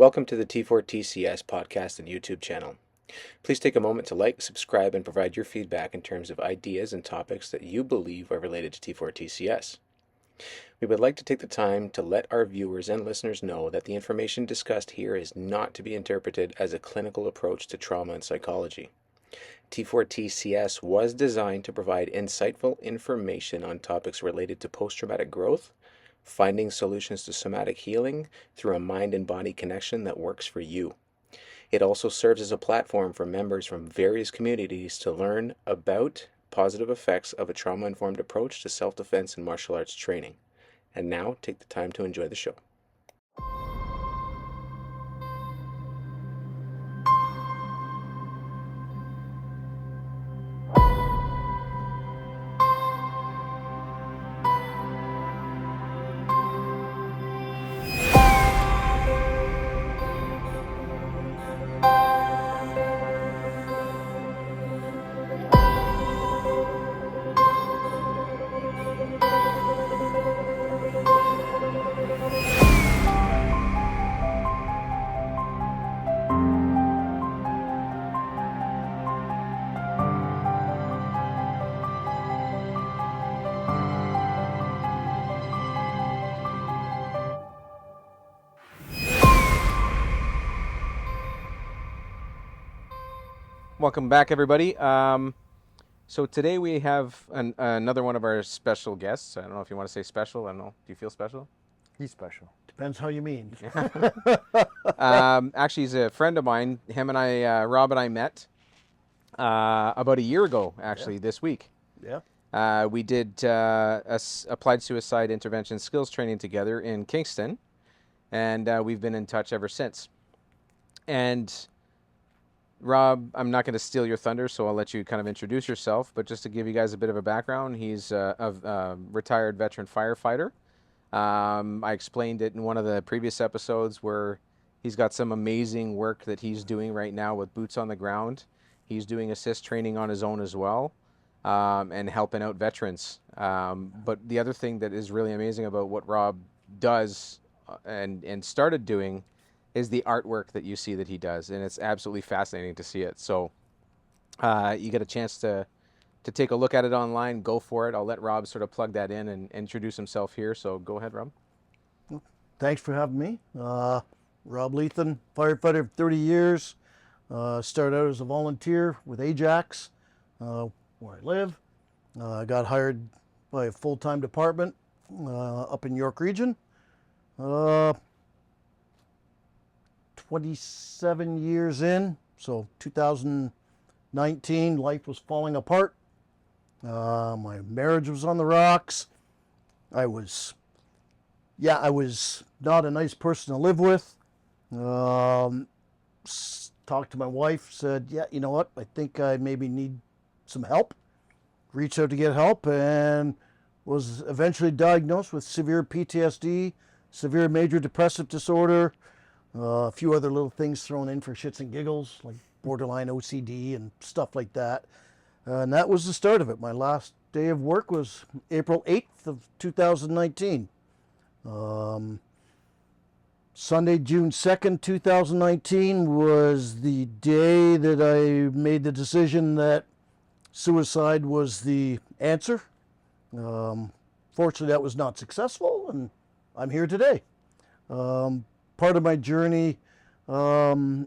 Welcome to the T4TCS podcast and YouTube channel. Please take a moment to like, subscribe, and provide your feedback in terms of ideas and topics that you believe are related to T4TCS. We would like to take the time to let our viewers and listeners know that the information discussed here is not to be interpreted as a clinical approach to trauma and psychology. T4TCS was designed to provide insightful information on topics related to post-traumatic growth, finding solutions to somatic healing through a mind and body connection that works for you. It also serves as a platform for members from various communities to learn about positive effects of a trauma-informed approach to self-defense and martial arts training. And now, take the time to enjoy the show. Welcome back, everybody. So today we have another one of our special guests. I don't know if you want to say special. I don't know. Do you feel special? He's special. Depends how you mean. Actually, he's a friend of mine. Him and I, Rob and I met about a year ago, actually, this week. Yeah. We did applied suicide intervention skills training together in Kingston, and we've been in touch ever since. And Rob, I'm not going to steal your thunder, so I'll let you kind of introduce yourself. But just to give you guys a bit of a background, he's a retired veteran firefighter. I explained it in one of the previous episodes where he's got some amazing work that he's doing right now with boots on the ground. He's doing assist training on his own as well, and helping out veterans. But the other thing that is really amazing about what Rob does and started doing is the artwork that you see that he does, and it's absolutely fascinating to see it. So you get a chance to take a look at it online, go for it. I'll let Rob sort of plug that in and introduce himself here. So go ahead, Rob. Thanks for having me. Rob Leathen, firefighter, 30 years. Started out as a volunteer with Ajax, where I live. Got hired by a full-time department up in York Region. 27 years in, so 2019, life was falling apart. My marriage was on the rocks. I was not a nice person to live with. Talked to my wife, said, yeah, you know what, I think I maybe need some help. Reached out to get help and was eventually diagnosed with severe PTSD, severe major depressive disorder, a few other little things thrown in for shits and giggles, like borderline OCD and stuff like that. And that was the start of it. My last day of work was April 8th of 2019. Sunday, June 2nd, 2019 was the day that I made the decision that suicide was the answer. Fortunately, that was not successful, and I'm here today. Part of my journey got me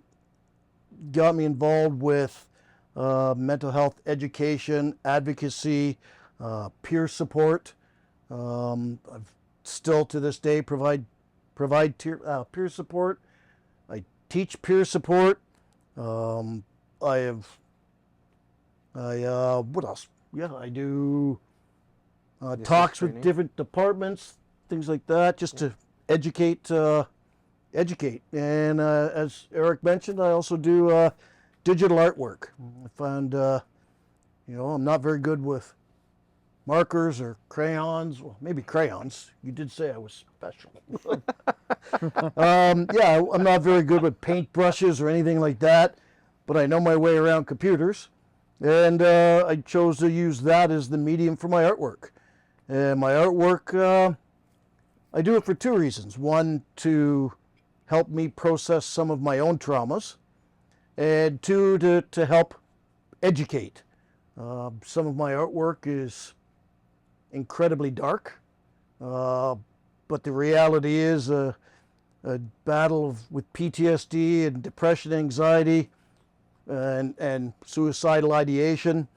involved with mental health education, advocacy, peer support. I've still to this day provide peer support. I teach peer support. What else? Yeah, I do talks with different departments, things like that, just to educate. And as Eric mentioned, I also do digital artwork. I found, I'm not very good with markers or crayons. Well, maybe crayons. You did say I was special. I'm not very good with paint brushes or anything like that, but I know my way around computers. And I chose to use that as the medium for my artwork. And my artwork, I do it for two reasons. One, to help me process some of my own traumas, and two, to help educate. Some of my artwork is incredibly dark, but the reality is a battle with PTSD and depression, anxiety, and suicidal ideation.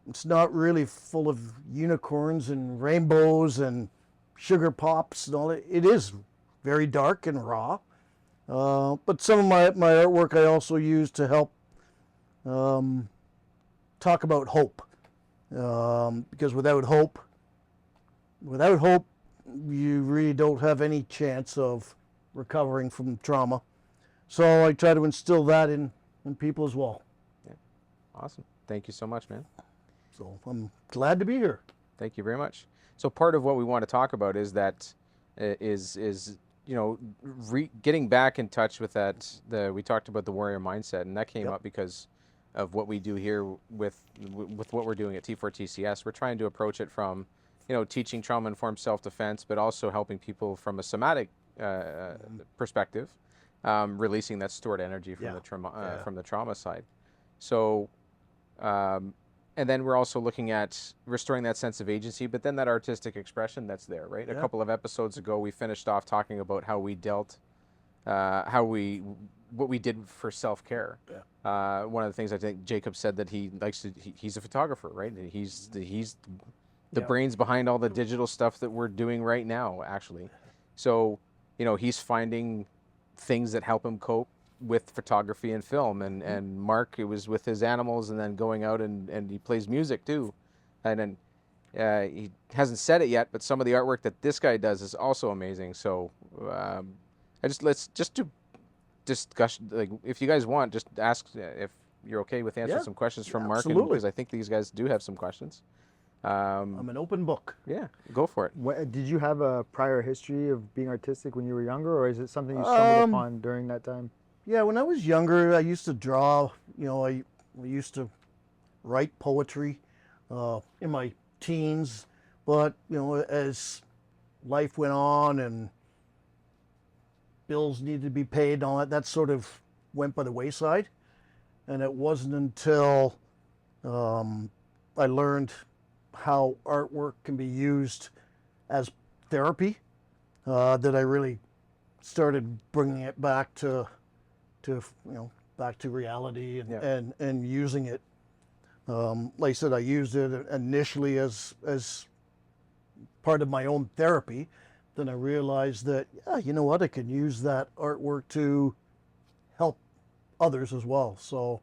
It's not really full of unicorns and rainbows and sugar pops and all that. It is very dark and raw. But some of my artwork I also use to help talk about hope. Because without hope, you really don't have any chance of recovering from trauma. So I try to instill that in people as well. Yeah. Awesome. Thank you so much, man. So I'm glad to be here. Thank you very much. So part of what we want to talk about is that you know, getting back in touch with that. We talked about the warrior mindset, and that came Yep. up because of what we do here with what we're doing at T4TCS. We're trying to approach it from, you know, teaching trauma-informed self-defense, but also helping people from a somatic perspective, releasing that stored energy from Yeah. the trauma Yeah. from the trauma side. So. And then we're also looking at restoring that sense of agency, but then that artistic expression that's there, right? Yeah. A couple of episodes ago, we finished off talking about how we dealt, what we did for self-care. Yeah. One of the things I think Jacob said that he likes to, he's a photographer, right? He's the Yeah. brains behind all the digital stuff that we're doing right now, actually. So, you know, he's finding things that help him cope with photography and film, and Mark, it was with his animals, and then going out and he plays music too, and then he hasn't said it yet, but some of the artwork that this guy does is also amazing. So let's just do discussion, like, if you guys want, just ask if you're okay with answering Yeah. some questions from Yeah, Mark, absolutely. because I think these guys do have some questions. I'm an open book. Yeah, go for it. Did you have a prior history of being artistic when you were younger, or is it something you stumbled upon during that time? Yeah, when I was younger, I used to draw. You know, I used to write poetry in my teens. But, you know, as life went on and bills needed to be paid and all that, that sort of went by the wayside. And it wasn't until I learned how artwork can be used as therapy that I really started bringing it back to back to reality and using it. Like I said, I used it initially as part of my own therapy. Then I realized that, yeah, you know what, I can use that artwork to help others as well. So,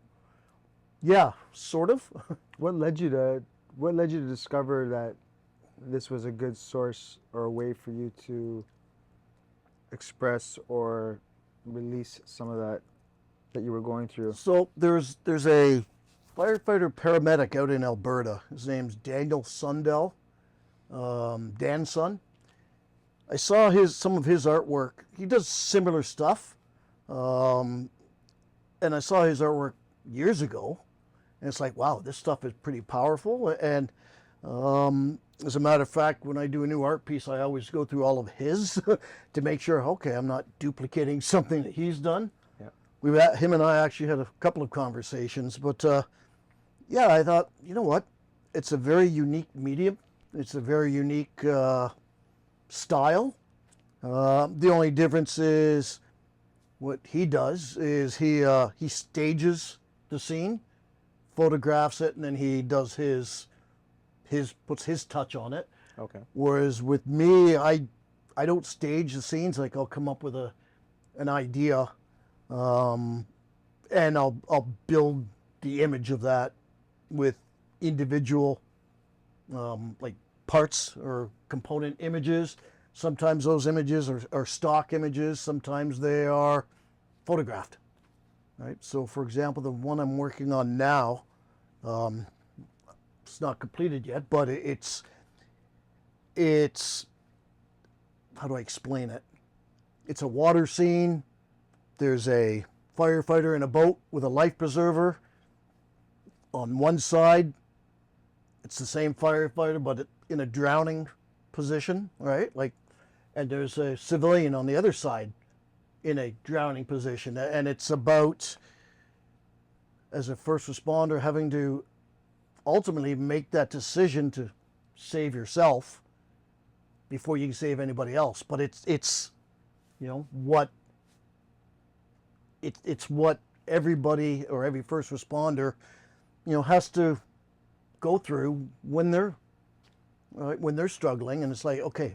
yeah, sort of. What led you to discover that this was a good source or a way for you to express or release some of that you were going through? So there's a firefighter paramedic out in Alberta. His name's Daniel Sundell, Dan's son. I saw some of his artwork. He does similar stuff, and I saw his artwork years ago, and it's like, wow, this stuff is pretty powerful. And as a matter of fact, when I do a new art piece, I always go through all of his to make sure, okay, I'm not duplicating something that he's done. Yeah. Him and I actually had a couple of conversations, but yeah, I thought, you know what? It's a very unique medium. It's a very unique style. The only difference is what he does is he stages the scene, photographs it, and then he does puts his touch on it. Okay. Whereas with me, I don't stage the scenes. Like, I'll come up with an idea, and I'll build the image of that with individual like parts or component images. Sometimes those images are stock images. Sometimes they are photographed. Right. So, for example, the one I'm working on now, it's not completed yet, but it's how do I explain it? It's a water scene. There's a firefighter in a boat with a life preserver. On one side, it's the same firefighter, but in a drowning position, right? Like, and there's a civilian on the other side in a drowning position. And it's about, as a first responder, having to ultimately make that decision to save yourself before you can save anybody else. But it's you know what it's what everybody or every first responder, you know, has to go through when they're struggling. And it's like, okay,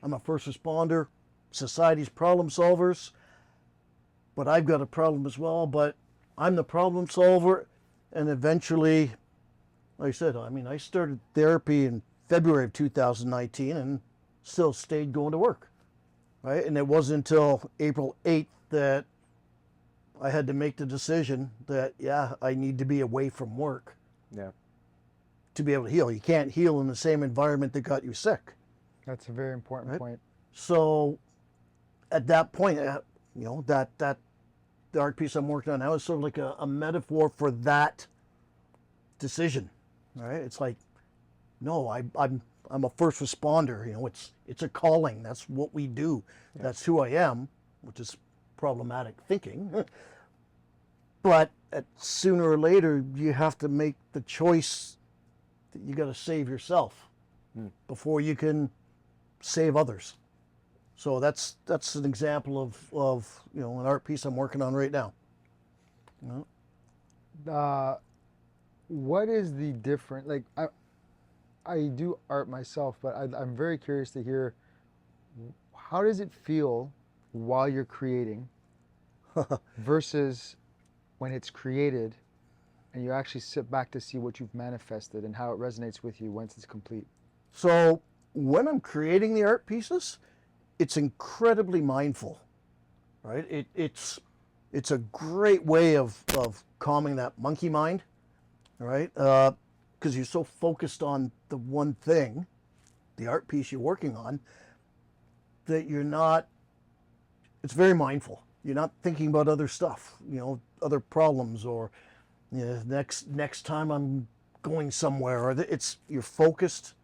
I'm a first responder, society's problem solvers, but I've got a problem as well, but I'm the problem solver. And eventually, like I said, I mean, I started therapy in February of 2019 and still stayed going to work, right? And it wasn't until April 8th that I had to make the decision that, yeah, I need to be away from work Yeah. to be able to heal. You can't heal in the same environment that got you sick. That's a very important Right. point. So at that point, you know, that the art piece I'm working on now is sort of like a metaphor for that decision, right? It's like, no, I'm a first responder. You know, it's a calling. That's what we do. Yeah. That's who I am, which is problematic thinking. But sooner or later, you have to make the choice that you got to save yourself before you can save others. So that's an example of you know, an art piece I'm working on right now. You know? What is the different, like, I do art myself, but I'm very curious to hear, how does it feel while you're creating versus when it's created and you actually sit back to see what you've manifested and how it resonates with you once it's complete? So when I'm creating the art pieces, it's incredibly mindful, right? It's a great way of calming that monkey mind, right? Because you're so focused on the one thing, the art piece you're working on, that you're not, it's very mindful. You're not thinking about other stuff, you know, other problems, or, you know, next time I'm going somewhere, or you're focused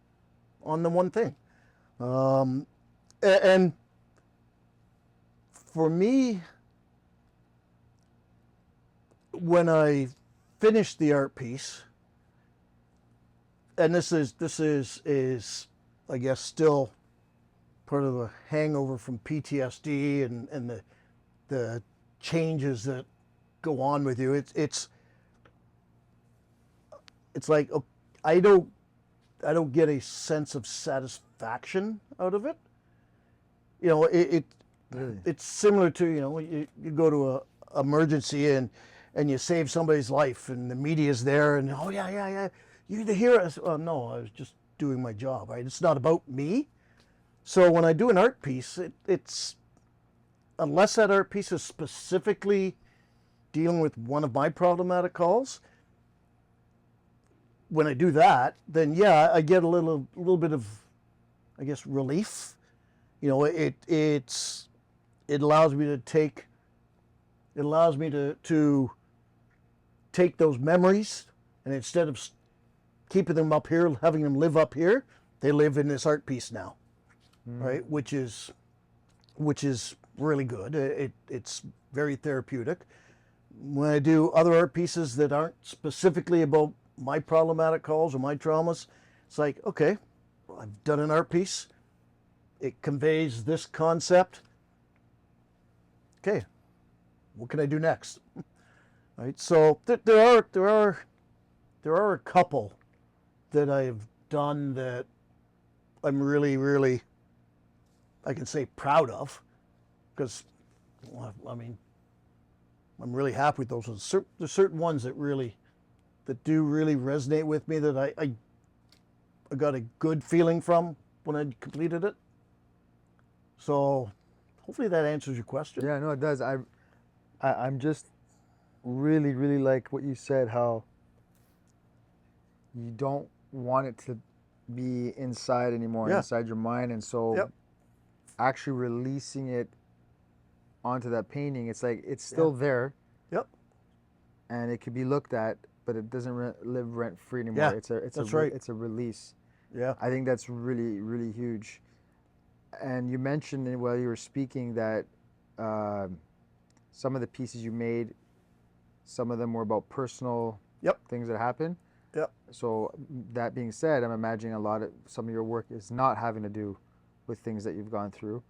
on the one thing. And for me, when I finish the art piece, and this is I guess still part of the hangover from PTSD and the changes that go on with you. It's like, I don't get a sense of satisfaction out of it. You know, Really? it's similar to, you know, you go to a emergency and you save somebody's life, and the media's there, and, oh yeah, you're the hero. Oh no, I was just doing my job, right? It's not about me. So when I do an art piece, it's, unless that art piece is specifically dealing with one of my problematic calls, when I do that, then yeah, I get a little bit of, I guess, relief. You know, it allows me to take those memories, and instead of keeping them up here, having them live up here, they live in this art piece now, right? Which is really good. It's very therapeutic. When I do other art pieces that aren't specifically about my problematic calls or my traumas, it's like, okay, I've done an art piece. It conveys this concept. Okay, what can I do next? Right. So there are a couple that I've done that I'm really, I can say, proud of, because, I mean, I'm really happy with those. There's certain ones that do really resonate with me, that I got a good feeling from when I completed it. So hopefully that answers your question. Yeah, no, it does. I'm just really like what you said, how you don't want it to be inside anymore, Yeah. inside your mind. And so Yep. actually releasing it onto that painting, it's like, it's still there Yep. and it can be looked at, but it doesn't live rent free anymore. Yeah, It's that's right. It's a release. Yeah. I think that's really huge. And you mentioned while you were speaking that some of the pieces you made, some of them were about personal Yep. things that happened. Yep. So that being said, I'm imagining some of your work is not having to do with things that you've gone through.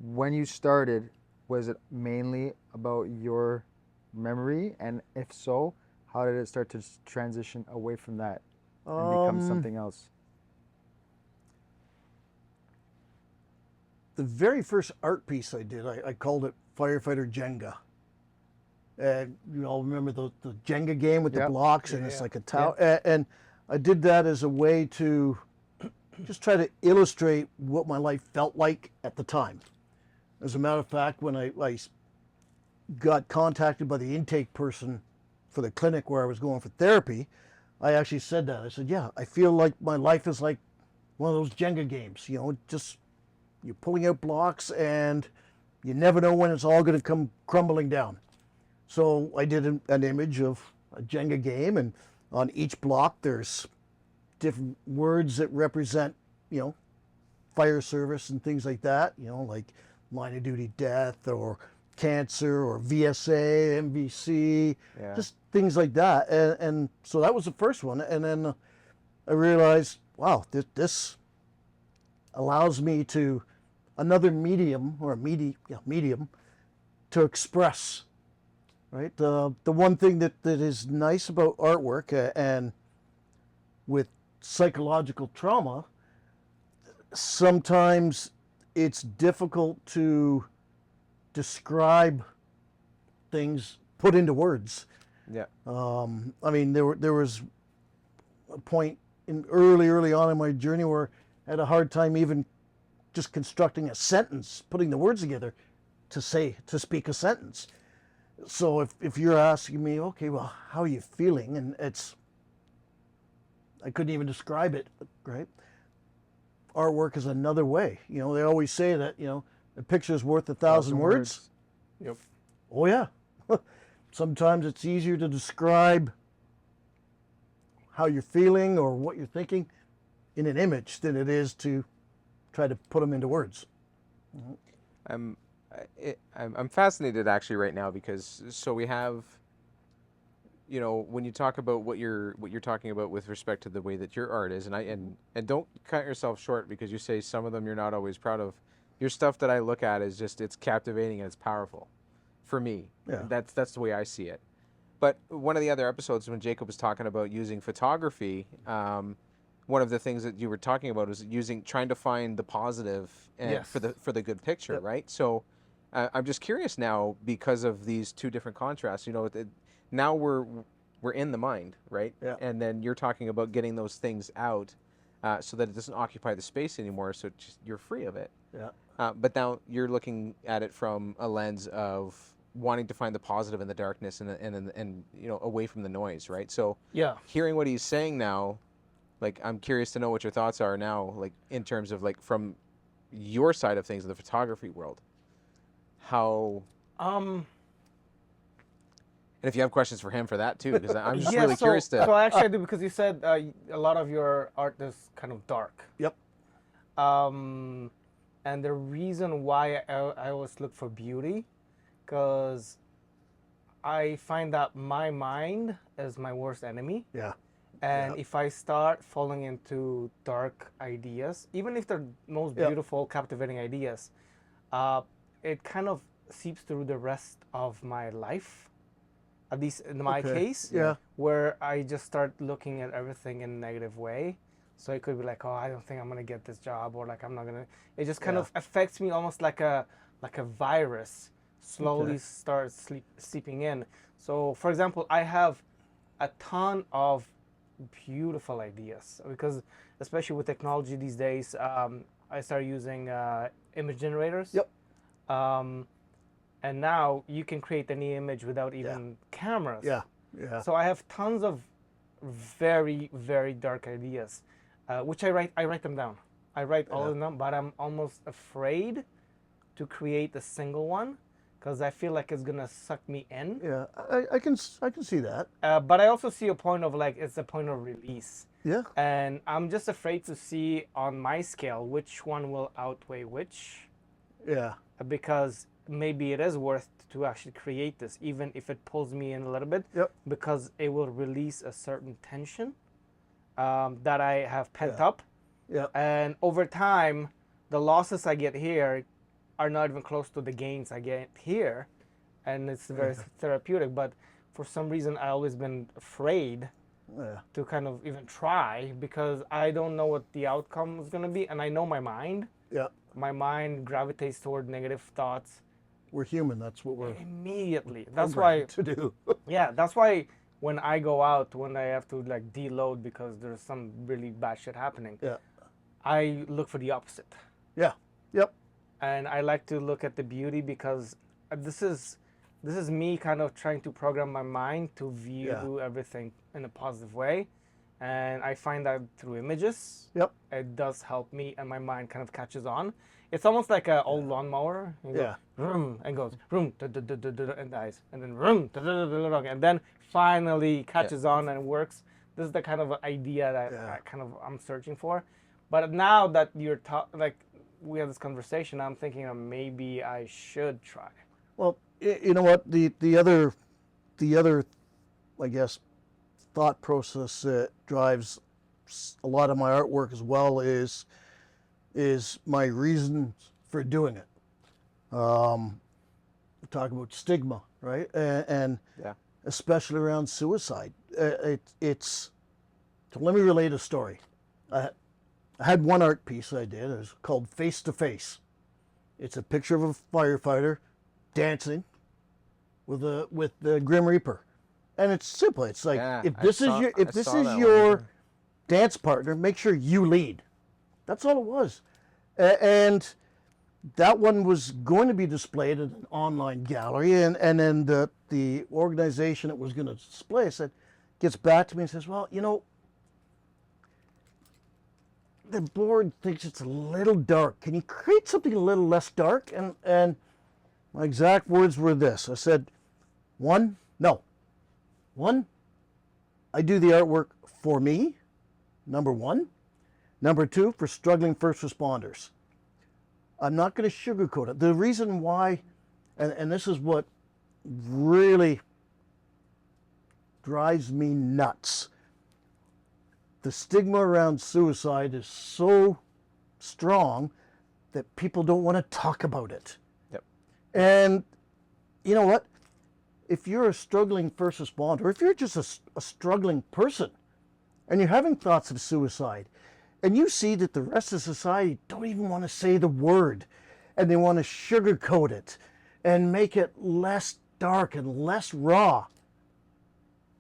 When you started, was it mainly about your memory? And if so, how did it start to transition away from that and become something else? The very first art piece I did, I called it Firefighter Jenga. And you all remember the Jenga game with the Yep. blocks, and Yeah, it's yeah. like a tower. And I did that as a way to just try to illustrate what my life felt like at the time. As a matter of fact, when I got contacted by the intake person for the clinic where I was going for therapy, I actually said that. I said, yeah, I feel like my life is like one of those Jenga games, you know, just you're pulling out blocks and you never know when it's all going to come crumbling down. So I did an image of a Jenga game, and on each block there's different words that represent, you know, fire service and things like that, you know, like line of duty death or cancer or VSA, MVC, Yeah. just things like that. And so that was the first one. And then I realized, wow, this allows me to another medium or medium to express, right? The one thing that is nice about artwork and with psychological trauma, sometimes it's difficult to describe things put into words. Yeah. I mean, there was a point in early on in my journey where I had a hard time even just constructing a sentence, putting the words together to speak a sentence. So if you're asking me, okay, well, how are you feeling? And I couldn't even describe it, right? Artwork is another way. You know, they always say that, you know, a picture is worth 1,000 words. Yep. Oh yeah. Sometimes it's easier to describe how you're feeling or what you're thinking in an image than it is to try to put them into words. I'm fascinated actually right now because so we have, you know, when you talk about what you're talking about with respect to the way that your art is, and don't cut yourself short because you say some of them you're not always proud of. Your stuff that I look at is just it's captivating and it's powerful, for me. Yeah. That's the way I see it. But one of the other episodes when Jacob was talking about using photography, one of the things that you were talking about was trying to find the positive and Yes. for the good picture, Yep. right? So I'm just curious now because of these two different contrasts. You know, now we're in the mind, right? Yeah. And then you're talking about getting those things out so that it doesn't occupy the space anymore. So you're free of it. Yeah. But now you're looking at it from a lens of wanting to find the positive in the darkness and you know away from the noise, right? So Yeah. hearing what he's saying now, like I'm curious to know what your thoughts are now, like in terms of like from your side of things in the photography world. How and if you have questions for him for that too, because I'm just yeah, really curious to. So actually I do because you said a lot of your art is kind of dark. Yep. And the reason why I always look for beauty, because I find that my mind is my worst enemy. Yeah. And Yeah. if I start falling into dark ideas, even if they're most Yeah. beautiful, captivating ideas, it kind of seeps through the rest of my life. At least in my Okay. case, Yeah. where I just start looking at everything in a negative way. So it could be like, oh, I don't think I'm gonna get this job, or like I'm not gonna. It just kind Yeah. of affects me almost like a virus. Slowly Okay. starts seeping in. So, for example, I have a ton of beautiful ideas because, especially with technology these days, I started using image generators. Yep. And now you can create any image without even cameras. Yeah. Yeah. So I have tons of very, very dark ideas, which I write them down. I write all of them down, but I'm almost afraid to create a single one because I feel like it's gonna suck me in. Yeah. I can see that. But I also see a point of like it's a point of release, Yeah. and I'm just afraid to see on my scale which one will outweigh which, Yeah. because maybe it is worth to actually create this, even if it pulls me in a little bit, Yep. because it will release a certain tension that I have pent Yeah. up. Yeah. And over time, the losses I get here are not even close to the gains I get here. And it's very therapeutic. But for some reason, I always been afraid Yeah. to kind of even try, because I don't know what the outcome is going to be. And I know my mind. Yeah. My mind gravitates toward negative thoughts We're human. That's what we're immediately. That's why, programmed to do. yeah, that's why when I go out, when I have to like deload because there's some really bad shit happening, Yeah. I look for the opposite. Yeah. Yep. And I like to look at the beauty, because this is me kind of trying to program my mind to view everything in a positive way. And I find that through images, Yep. it does help me, and my mind kind of catches on. It's almost like an old lawnmower. You go, Yeah. vroom, and goes vroom, and dies, and then vroom, and then finally catches on and works. This is the kind of idea that I'm searching for. But now that you're like we had this conversation, I'm thinking maybe I should try. Well, you know what? The other, I guess, thought process that drives a lot of my artwork as well is my reasons for doing it. We talk about stigma, right? And Yeah. especially around suicide. It's so let me relate a story. I had one art piece I did. It was called Face to Face. It's a picture of a firefighter dancing with the Grim Reaper, and it's simple. It's like Yeah, if I this saw- is I this saw is that one, your yeah. dance partner, make sure you lead. That's all it was, and that one was going to be displayed in an online gallery, and then the organization that was going to display it gets back to me and says, well, you know, the board thinks it's a little dark. Can you create something a little less dark? And my exact words were this. I said, one, I do the artwork for me, number one. Number two, for struggling first responders. I'm not going to sugarcoat it. The reason why, and this is what really drives me nuts. The stigma around suicide is so strong that people don't want to talk about it. Yep. And you know what? If you're a struggling first responder, if you're just a struggling person and you're having thoughts of suicide, and you see that the rest of society don't even want to say the word, and they want to sugarcoat it and make it less dark and less raw,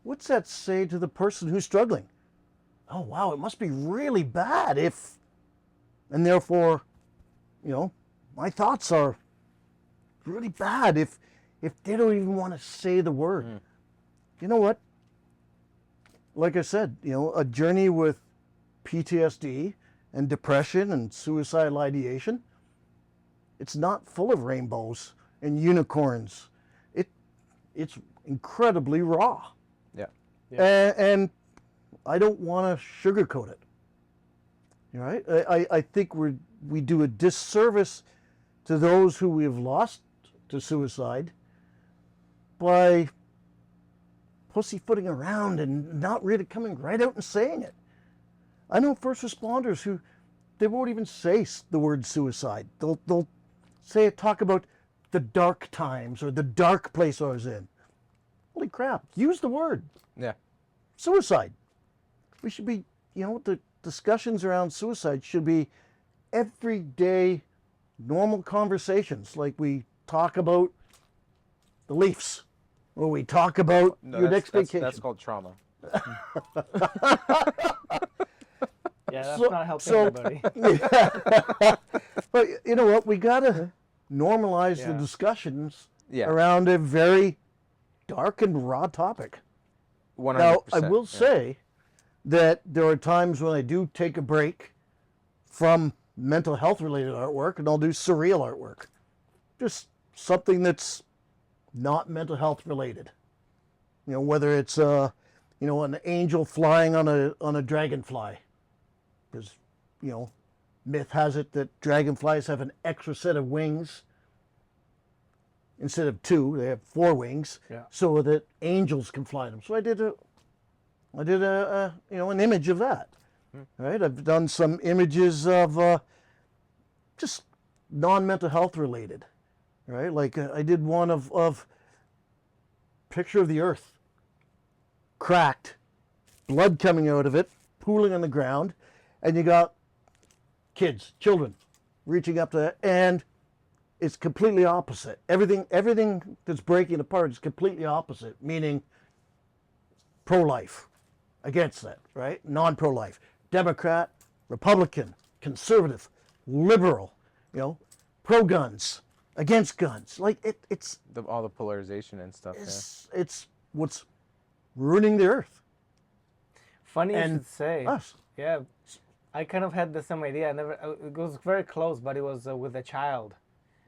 what's that say to the person who's struggling? Oh, wow, it must be really bad if, and therefore, you know, my thoughts are really bad if they don't even want to say the word. You know what? Like I said, you know, a journey with PTSD and depression and suicidal ideation, it's not full of rainbows and unicorns. It's incredibly raw. Yeah. And I don't want to sugarcoat it. All right? I think we do a disservice to those who we have lost to suicide by pussyfooting around and not really coming right out and saying it. I know first responders who they won't even say the word suicide. They'll say talk about the dark times or the dark place I was in. Holy crap! Use the word Yeah. suicide. We should be, you know, the discussions around suicide should be everyday, normal conversations, like we talk about the Leafs, or we talk about your next vacation. That's called trauma. Yeah, that's So- not helping so- anybody. But you know what? We gotta normalize the Yeah. discussions Yeah. around a very dark and raw topic. 100%. Now, I will yeah. say that there are times when I do take a break from mental health related artwork and I'll do surreal artwork. Just something that's not mental health related. You know, whether it's you know, an angel flying on a dragonfly. Because, you know, myth has it that dragonflies have an extra set of wings. instead of 2, they have 4 wings, Yeah. so that angels can fly them. So I did an image of that. Right. I've done some images of just non-mental health related. Right. Like I did one of picture of the Earth, cracked, blood coming out of it, pooling on the ground, and you got children, reaching up to that, and it's completely opposite. Everything that's breaking apart is completely opposite, meaning pro-life, against that, right? Non-pro-life, Democrat, Republican, conservative, liberal, pro-guns, against guns. Like it's All the polarization and stuff. it's what's ruining the Earth. Funny you And should say. us. Yeah, I kind of had the same idea. I never. It was very close, but it was with a child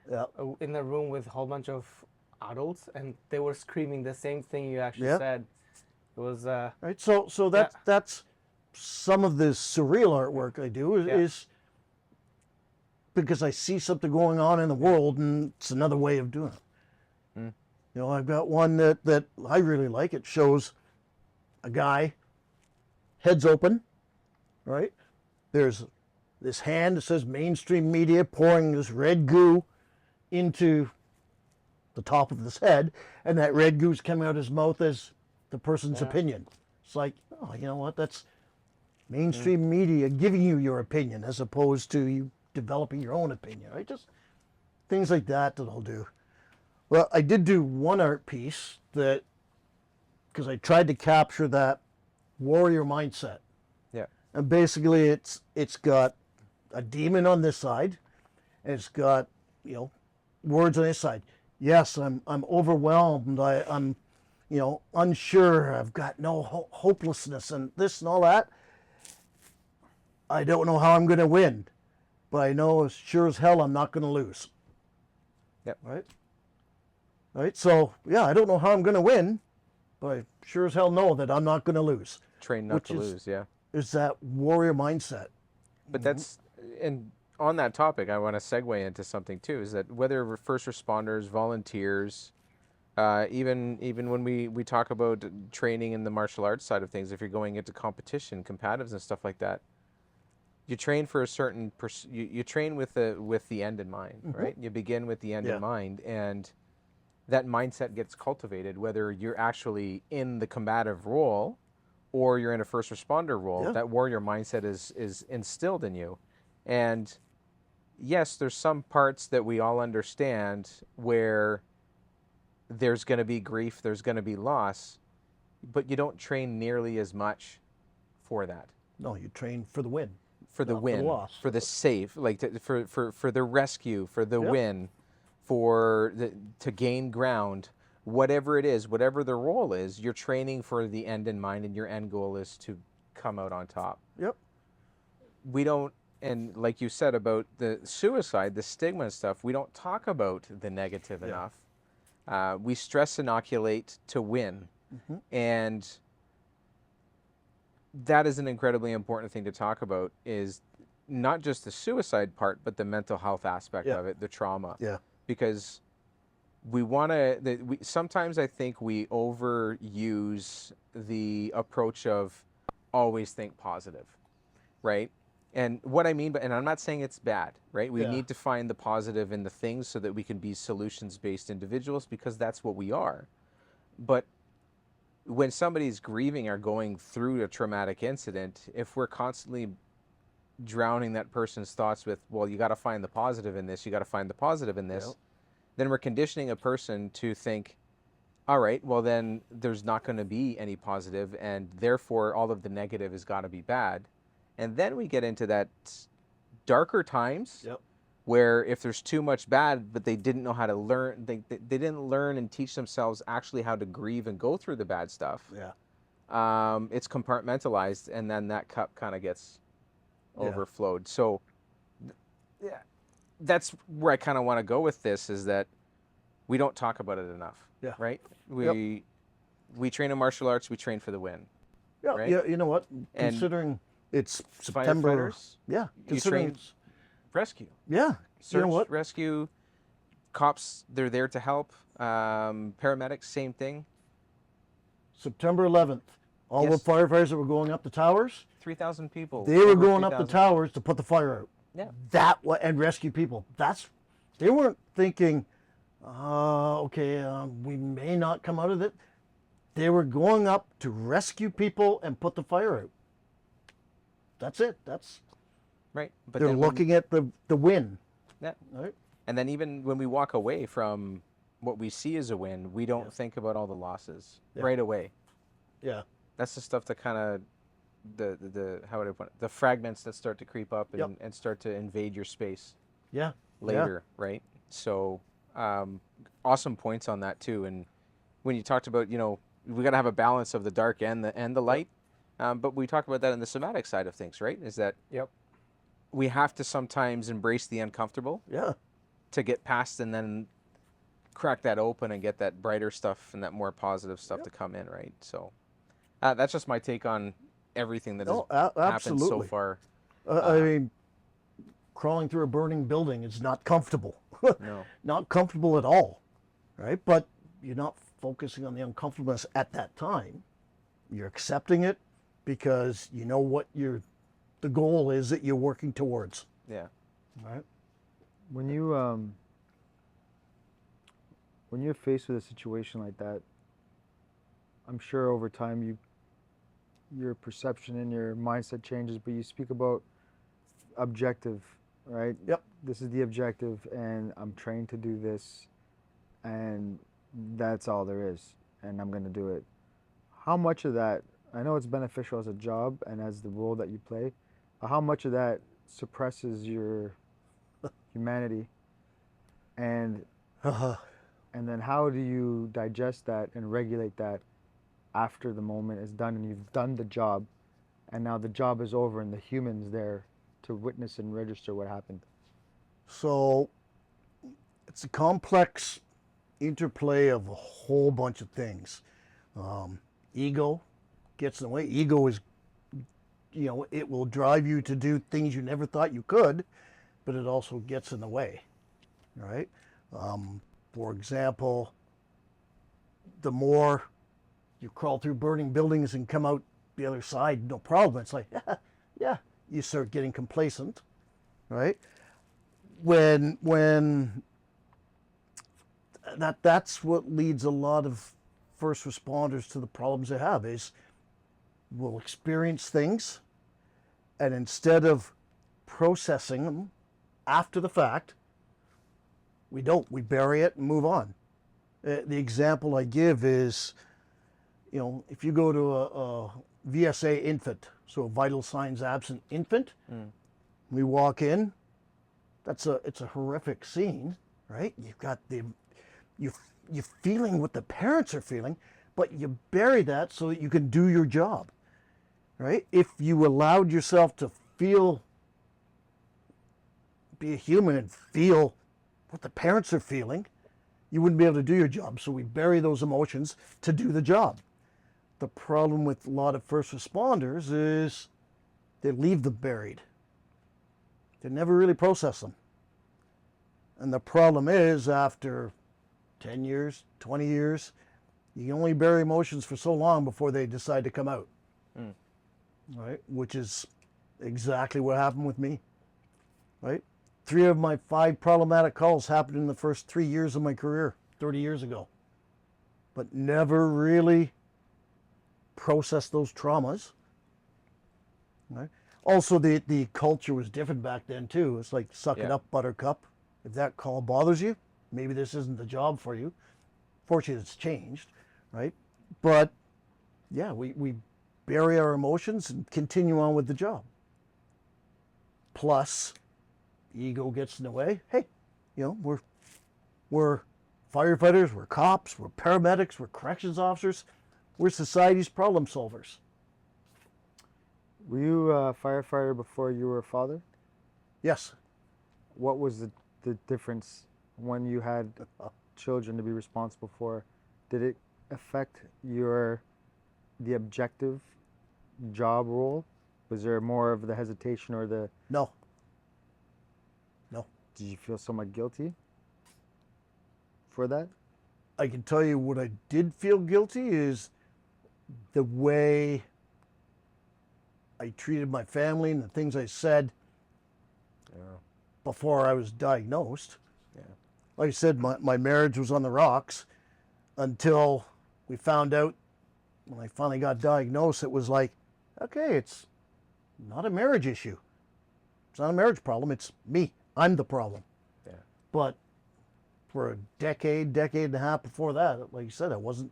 Yeah. in a room with a whole bunch of adults, and they were screaming the same thing you actually Yeah. said. It was. Right. So that's some of the surreal artwork I do is because I see something going on in the world, and it's another way of doing it. I've got one that I really like. It shows a guy, heads open, right? There's this hand that says mainstream media pouring this red goo into the top of his head, and that red goo's coming out his mouth as the person's opinion. It's like, oh, you know what? That's mainstream media giving you your opinion as opposed to you developing your own opinion, right? Just things like that I'll do. Well, I did do one art piece that, because I tried to capture that warrior mindset. Yeah. And basically it's got a demon on this side, and it's got, words on this side. Yes, I'm overwhelmed. I'm unsure. I've got no hopelessness and this and all that. I don't know how I'm going to win, but I know as sure as hell I'm not going to lose. Yep. Right. So yeah, I don't know how I'm going to win, but I sure as hell know that I'm not going to lose. Train not to lose. Yeah. Is that warrior mindset. But that's, and on that topic, I want to segue into something too, is that whether we're first responders, volunteers, even when we talk about training in the martial arts side of things, if you're going into competition, combatives and stuff like that, you train for a certain, you train with the end in mind, right? You begin with the end in mind, and that mindset gets cultivated, whether you're actually in the combative role or you're in a first responder role. That warrior mindset is instilled in you. And yes, there's some parts that we all understand where there's going to be grief, there's going to be loss, but you don't train nearly as much for that. No, you train for the win. For the win, for the save, like for the rescue, for the win, to gain ground, whatever it is, whatever the role is, you're training for the end in mind, and your end goal is to come out on top. Yep. We don't, and like you said about the suicide, the stigma and stuff, we don't talk about the negative enough. We stress inoculate to win, and that is an incredibly important thing to talk about, is not just the suicide part, but the mental health aspect of it, the trauma. Yeah. Because we want to, sometimes I think we overuse the approach of always think positive, right? And what I mean, and I'm not saying it's bad, right? We need to find the positive in the things so that we can be solutions-based individuals, because that's what we are. But when somebody's grieving or going through a traumatic incident, if we're constantly drowning that person's thoughts with, well, you got to find the positive in this, you got to find the positive in this, then we're conditioning a person to think, all right, well then there's not going to be any positive, and therefore all of the negative has got to be bad. And then we get into that darker times where if there's too much bad, but they didn't know how to learn, they didn't learn and teach themselves actually how to grieve and go through the bad stuff. It's compartmentalized, and then that cup kind of gets overflowed. So that's where I kind of want to go with this, is that we don't talk about it enough, right? We train in martial arts, we train for the win. Right? Yeah, you know what? And considering it's September. Firefighters, Yeah. you train rescue. Yeah. Search, you know what? rescue, cops, they're there to help. Paramedics, same thing. September 11th, all Yes. the firefighters that were going up the towers, 3,000 people. they were over going up the 3,000. towers to put the fire out. Yeah. And rescue people. They weren't thinking, okay, we may not come out of it. They were going up to rescue people and put the fire out. That's it. Right. But They're then looking at the win. Yeah. Right? And then even when we walk away from what we see as a win, we don't think about all the losses right away. Yeah. That's the stuff that kind of the how would I put it? The fragments that start to creep up and, Yep. and start to invade your space Yeah. later, right? So awesome points on that too. And when you talked about, we got to have a balance of the dark and the light. But we talk about that in the somatic side of things, right? Is that Yep. we have to sometimes embrace the uncomfortable Yeah. to get past and then crack that open and get that brighter stuff and that more positive stuff to come in, right? So that's just my take on everything that has happened so absolutely. far. I mean, crawling through a burning building is not comfortable. No. Not comfortable at all, right? But you're not focusing on the uncomfortableness at that time. You're accepting it because you know what the goal is that you're working towards. Yeah. Right? When you're faced with a situation like that, I'm sure over time your perception and your mindset changes, but you speak about objective, right? Yep. This is the objective, and I'm trained to do this, and that's all there is, and I'm going to do it. How much of that, I know it's beneficial as a job and as the role that you play, but how much of that suppresses your humanity, and then how do you digest that and regulate that after the moment is done and you've done the job, and now the job is over and the human's there to witness and register what happened? So it's a complex interplay of a whole bunch of things. Ego gets in the way. Ego is, it will drive you to do things you never thought you could, but it also gets in the way, right? For example, the more you crawl through burning buildings and come out the other side, no problem. It's like, yeah, you start getting complacent, right? When that's what leads a lot of first responders to the problems they have is we'll experience things, and instead of processing them after the fact, we bury it and move on. The example I give is, if you go to a VSA infant, so a vital signs absent infant, we walk in, it's a horrific scene, right? You've got you're feeling what the parents are feeling, but you bury that so that you can do your job, right? If you allowed yourself to be a human and feel what the parents are feeling, you wouldn't be able to do your job. So we bury those emotions to do the job. The problem with a lot of first responders is they leave them buried. They never really process them. And the problem is after 10 years, 20 years, you can only bury emotions for so long before they decide to come out. Right? Which is exactly what happened with me. Right? 3 of my 5 problematic calls happened in the first 3 years of my career, 30 years ago. But never really processed those traumas. Right? Also, the culture was different back then too. It's like, suck it up, buttercup. If that call bothers you, maybe this isn't the job for you. Fortunately, it's changed, right? But yeah, we bury our emotions and continue on with the job. Plus, ego gets in the way. Hey, we're firefighters, we're cops, we're paramedics, we're corrections officers, we're society's problem solvers. Were you a firefighter before you were a father? Yes. What was the difference when you had children to be responsible for? Did it affect the objective job role? Was there more of the hesitation or No. did you feel somewhat guilty? for that? I can tell you what I did feel guilty is the way I treated my family and the things I said before I was diagnosed. Yeah. Like I said, my marriage was on the rocks until we found out when I finally got diagnosed. It was like, okay, it's not a marriage issue. It's not a marriage problem. It's me. I'm the problem. Yeah. But for a decade and a half before that, like you said, I wasn't.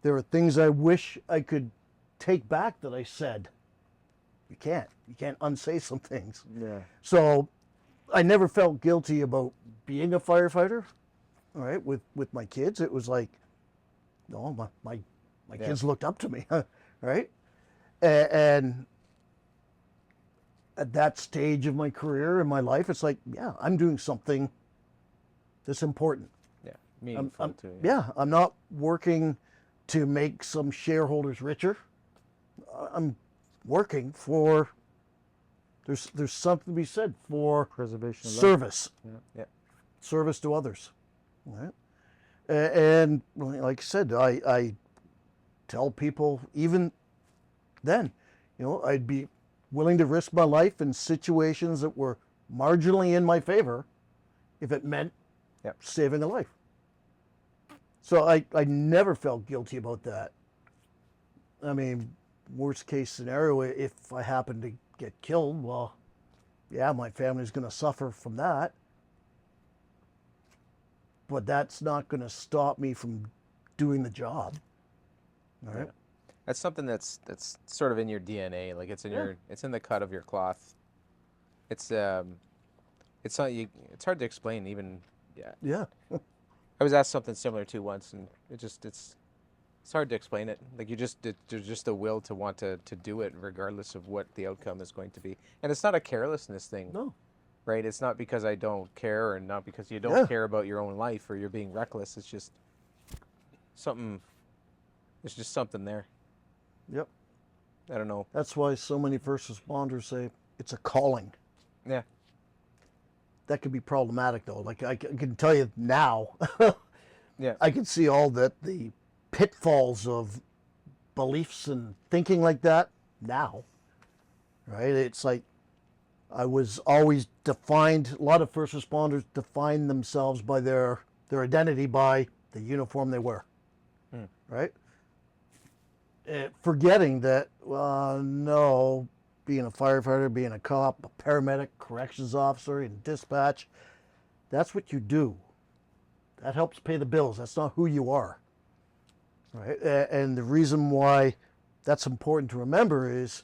There are things I wish I could take back that I said. You can't. You can't unsay some things. Yeah. So I never felt guilty about being a firefighter. All right, with my kids, it was like, no, my kids looked up to me, right? And at that stage of my career in my life, it's like, yeah, I'm doing something that's important. Yeah. Meaningful too. Yeah, I'm not working to make some shareholders richer. I'm working for. There's something to be said for Preservation of life. service. Yeah. Service to others. Right? And like I said, I tell people even then, I'd be willing to risk my life in situations that were marginally in my favor if it meant saving a life. So I never felt guilty about that. I mean, worst case scenario, if I happen to get killed, well, yeah, my family's going to suffer from that. But that's not going to stop me from doing the job. All right. Yeah. That's something that's sort of in your DNA. Like it's in it's in the cut of your cloth. It's not it's hard to explain even. Yeah. Yeah. I was asked something similar too once, and it's hard to explain it. Like there's just a will to want to do it regardless of what the outcome is going to be. And it's not a carelessness thing. No. Right? It's not because I don't care, and not because you don't care about your own life or you're being reckless. It's just something. There's just something there. Yep. I don't know. That's why so many first responders say it's a calling. Yeah. That could be problematic though. Like I can tell you now. Yeah. I can see all the pitfalls of beliefs and thinking like that now. Right? It's like I was always defined. A lot of first responders define themselves by their identity by the uniform they wear. Right? Forgetting that, no, being a firefighter, being a cop, a paramedic, corrections officer, and dispatch, that's what you do. That helps pay the bills. That's not who you are. Right? And the reason why that's important to remember is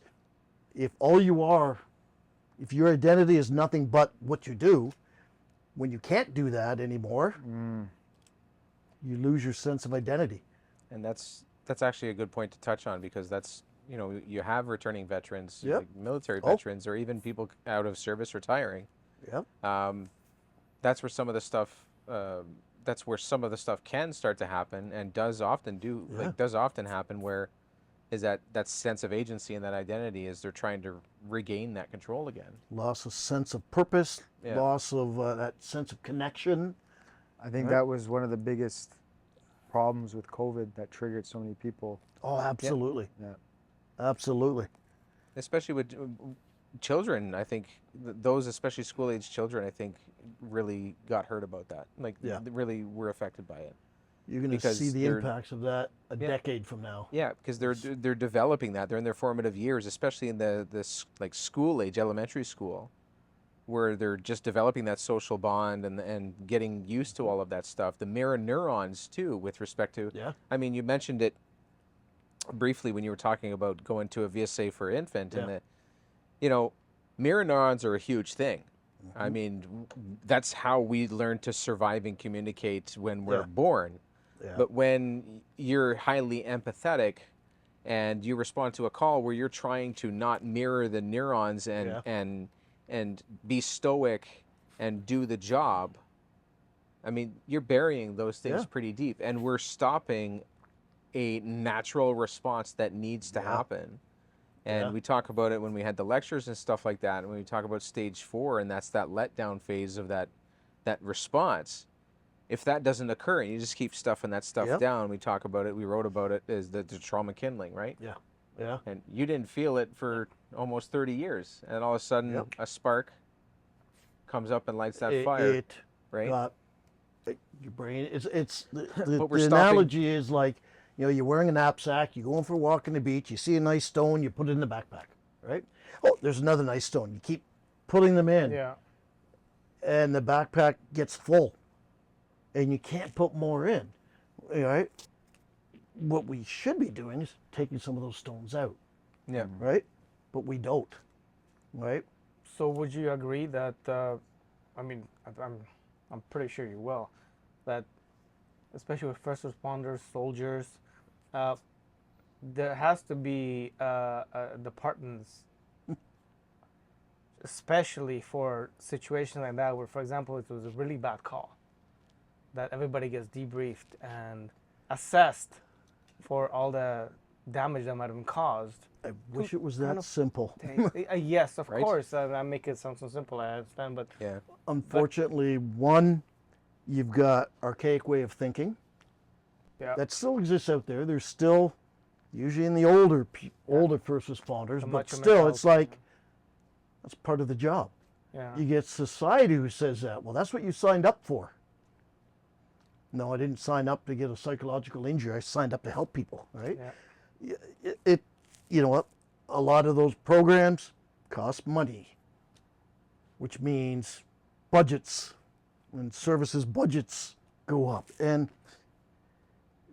if your identity is nothing but what you do, when you can't do that anymore, you lose your sense of identity. And that's actually a good point to touch on, because that's, you have returning veterans, Yep. like military veterans, or even people out of service retiring. Yep. That's where some of the stuff can start to happen, and does often happen, where is that sense of agency and that identity is they're trying to regain that control again. Loss of sense of purpose, loss of that sense of connection. I think that was one of the biggest problems with COVID that triggered so many people. Oh, absolutely. Yeah. Absolutely. Especially with children, I think those, especially school-age children, I think really got hurt about that. Like, really were affected by it. You're going to see the impacts of that a decade from now. Yeah, because they're developing that. They're in their formative years, especially in the like school age, elementary school, where they're just developing that social bond and getting used to all of that stuff. The mirror neurons too, with respect to. Yeah. I mean, you mentioned it briefly when you were talking about going to a VSA for infant, and mirror neurons are a huge thing. I mean, that's how we learn to survive and communicate when we're born. Yeah. But when you're highly empathetic and you respond to a call where you're trying to not mirror the neurons and be stoic and do the job, I mean, you're burying those things pretty deep, and we're stopping a natural response that needs to happen. And we talk about it when we had the lectures and stuff like that, and when we talk about stage 4, and that's that letdown phase of that response. if that doesn't occur and you just keep stuffing that stuff Yep. down, we talk about it, we wrote about it, is the trauma kindling, right? Yeah. Yeah. And you didn't feel it for almost 30 years, and all of a sudden Yep. a spark comes up and lights that It, fire, it right? got your brain. It's the But we're the stopping- analogy is like, you know, you're wearing a knapsack, you're going for a walk on the beach, you see a nice stone, you put it in the backpack, right? Oh, there's another nice stone. You keep putting them in, Yeah. and the backpack gets full, and you can't put more in, right? What we should be doing is taking some of those stones out, Yeah. right? But we don't, right? So would you agree that, I mean, I'm pretty sure you will, that especially with first responders, soldiers, there has to be departments, especially for situations like that, where, for example, it was a really bad call, that everybody gets debriefed and assessed for all the damage that might have been caused. I wish it was kind that of simple. Yes, of Right? course. I make it sound so simple, I understand, but Yeah. Unfortunately, one, you've got archaic way of thinking yeah, that still exists out there. There's still, usually in the older first responders, The but macho still, it's mentality, like that's part of the job. yeah. You get society who says that. Well, that's what you signed up for. No, I didn't sign up to get a psychological injury. I signed up to help people, right? Yeah. It you know what? A lot of those programs cost money, which means budgets and services budgets go up, and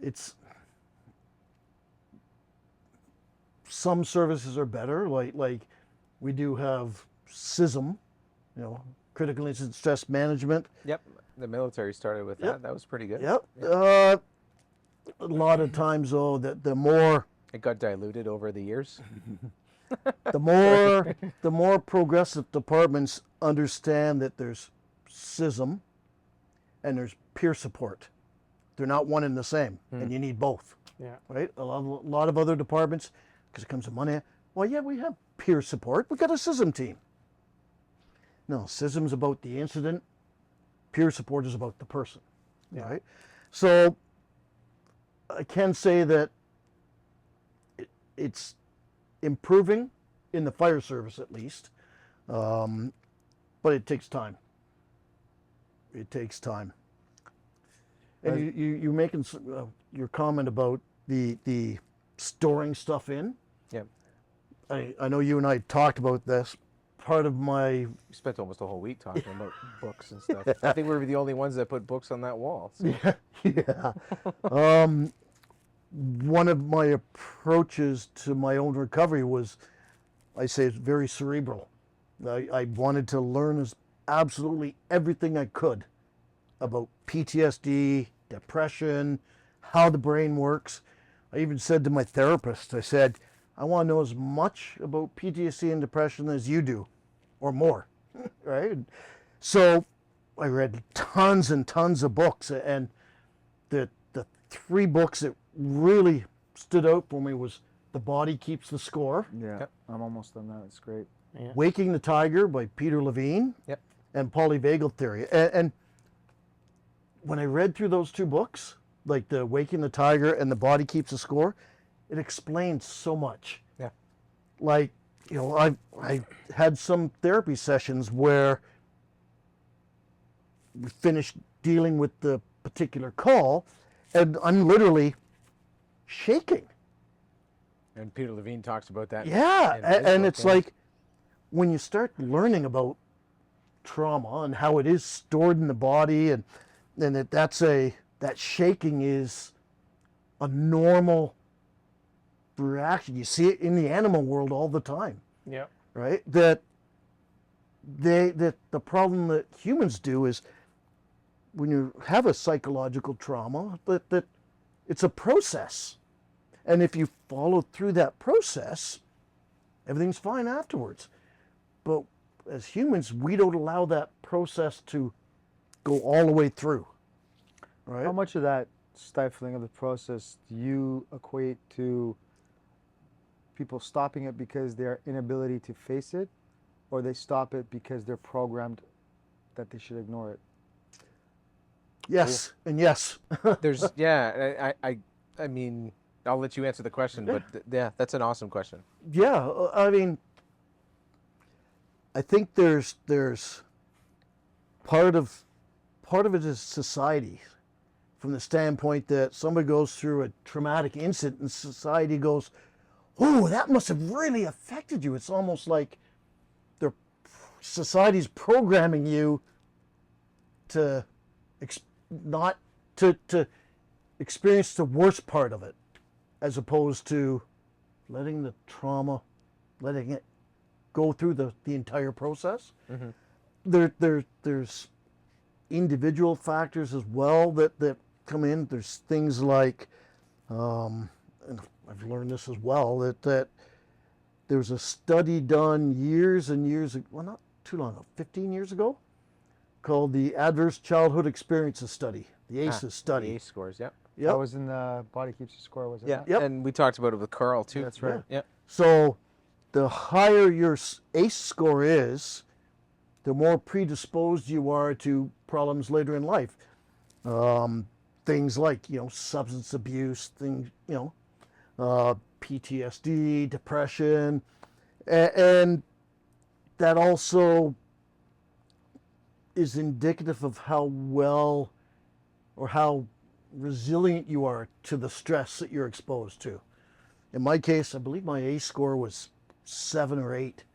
it's some services are better, like we do have CISM, you know, critical incident stress management. Yep. The military started with that. Yep. That was pretty good. Yep. A lot of times though, that the more It got diluted over the years. the more progressive departments understand that there's CISM and there's peer support. They're not one and the same, and you need both, Yeah. right? A lot of other departments, because it comes to money, well, yeah, we have peer support. We've got a CISM team. No, CISM's about the incident. Peer support is about the person, right? So I can say that it's improving in the fire service at least, but it takes time. It takes time. And you making your comment about the storing stuff in. Yep. I know you and I talked about this. Part of my We spent almost a whole week talking about books and stuff. I think we were the only ones that put books on that wall. So. yeah. One of my approaches to my own recovery was, I say it's very cerebral. I wanted to learn absolutely everything I could about PTSD, depression, how the brain works. I even said to my therapist, I said, I want to know as much about PTSD and depression as you do, or more, right? So I read tons and tons of books, and the three books that really stood out for me was The Body Keeps the Score, Yeah, Yep. I'm almost done that. It's great. Waking the Tiger by Peter Levine, Yep. and Polyvagal Theory. And when I read through those two books, like the Waking the Tiger and The Body Keeps the Score, it explains so much. Yeah. Like, you know, I had some therapy sessions where we finished dealing with the particular call, and I'm literally shaking. And Peter Levine talks about that. Yeah, in his and book, it's yeah. like when you start learning about trauma and how it is stored in the body, and that shaking is a normal reaction. You see it in the animal world all the time, Yeah. right? That the problem that humans do is when you have a psychological trauma, that it's a process. And if you follow through that process, everything's fine afterwards. But as humans, we don't allow that process to go all the way through. Right? How much of that stifling of the process do you equate to people stopping it because their inability to face it, or they stop it because they're programmed that they should ignore it? Yes, and yes. There's I mean, I'll let you answer the question, but yeah, that's an awesome question. Yeah, I mean, I think there's part of it is society, from the standpoint that somebody goes through a traumatic incident and society goes, "Oh, that must have really affected you." It's almost like their society's programming you to not to experience the worst part of it, as opposed to letting the trauma, letting it go through the entire process. There's individual factors as well that come in. There's things like, and I've learned this as well, that there was a study done years and years ago, well, not too long ago, 15 years ago, called the Adverse Childhood Experiences Study, the ACEs study. The ACE scores, yep. Yep. That was in the Body Keeps the Score, was it? Yeah, not? Yep. and we talked about it with Carl too. That's right. Yeah. So the higher your ACE score is, the more predisposed you are to problems later in life. Things like, substance abuse, PTSD, depression, and that also is indicative of how well or how resilient you are to the stress that you're exposed to. In my case, I believe my ACE score was 7 or 8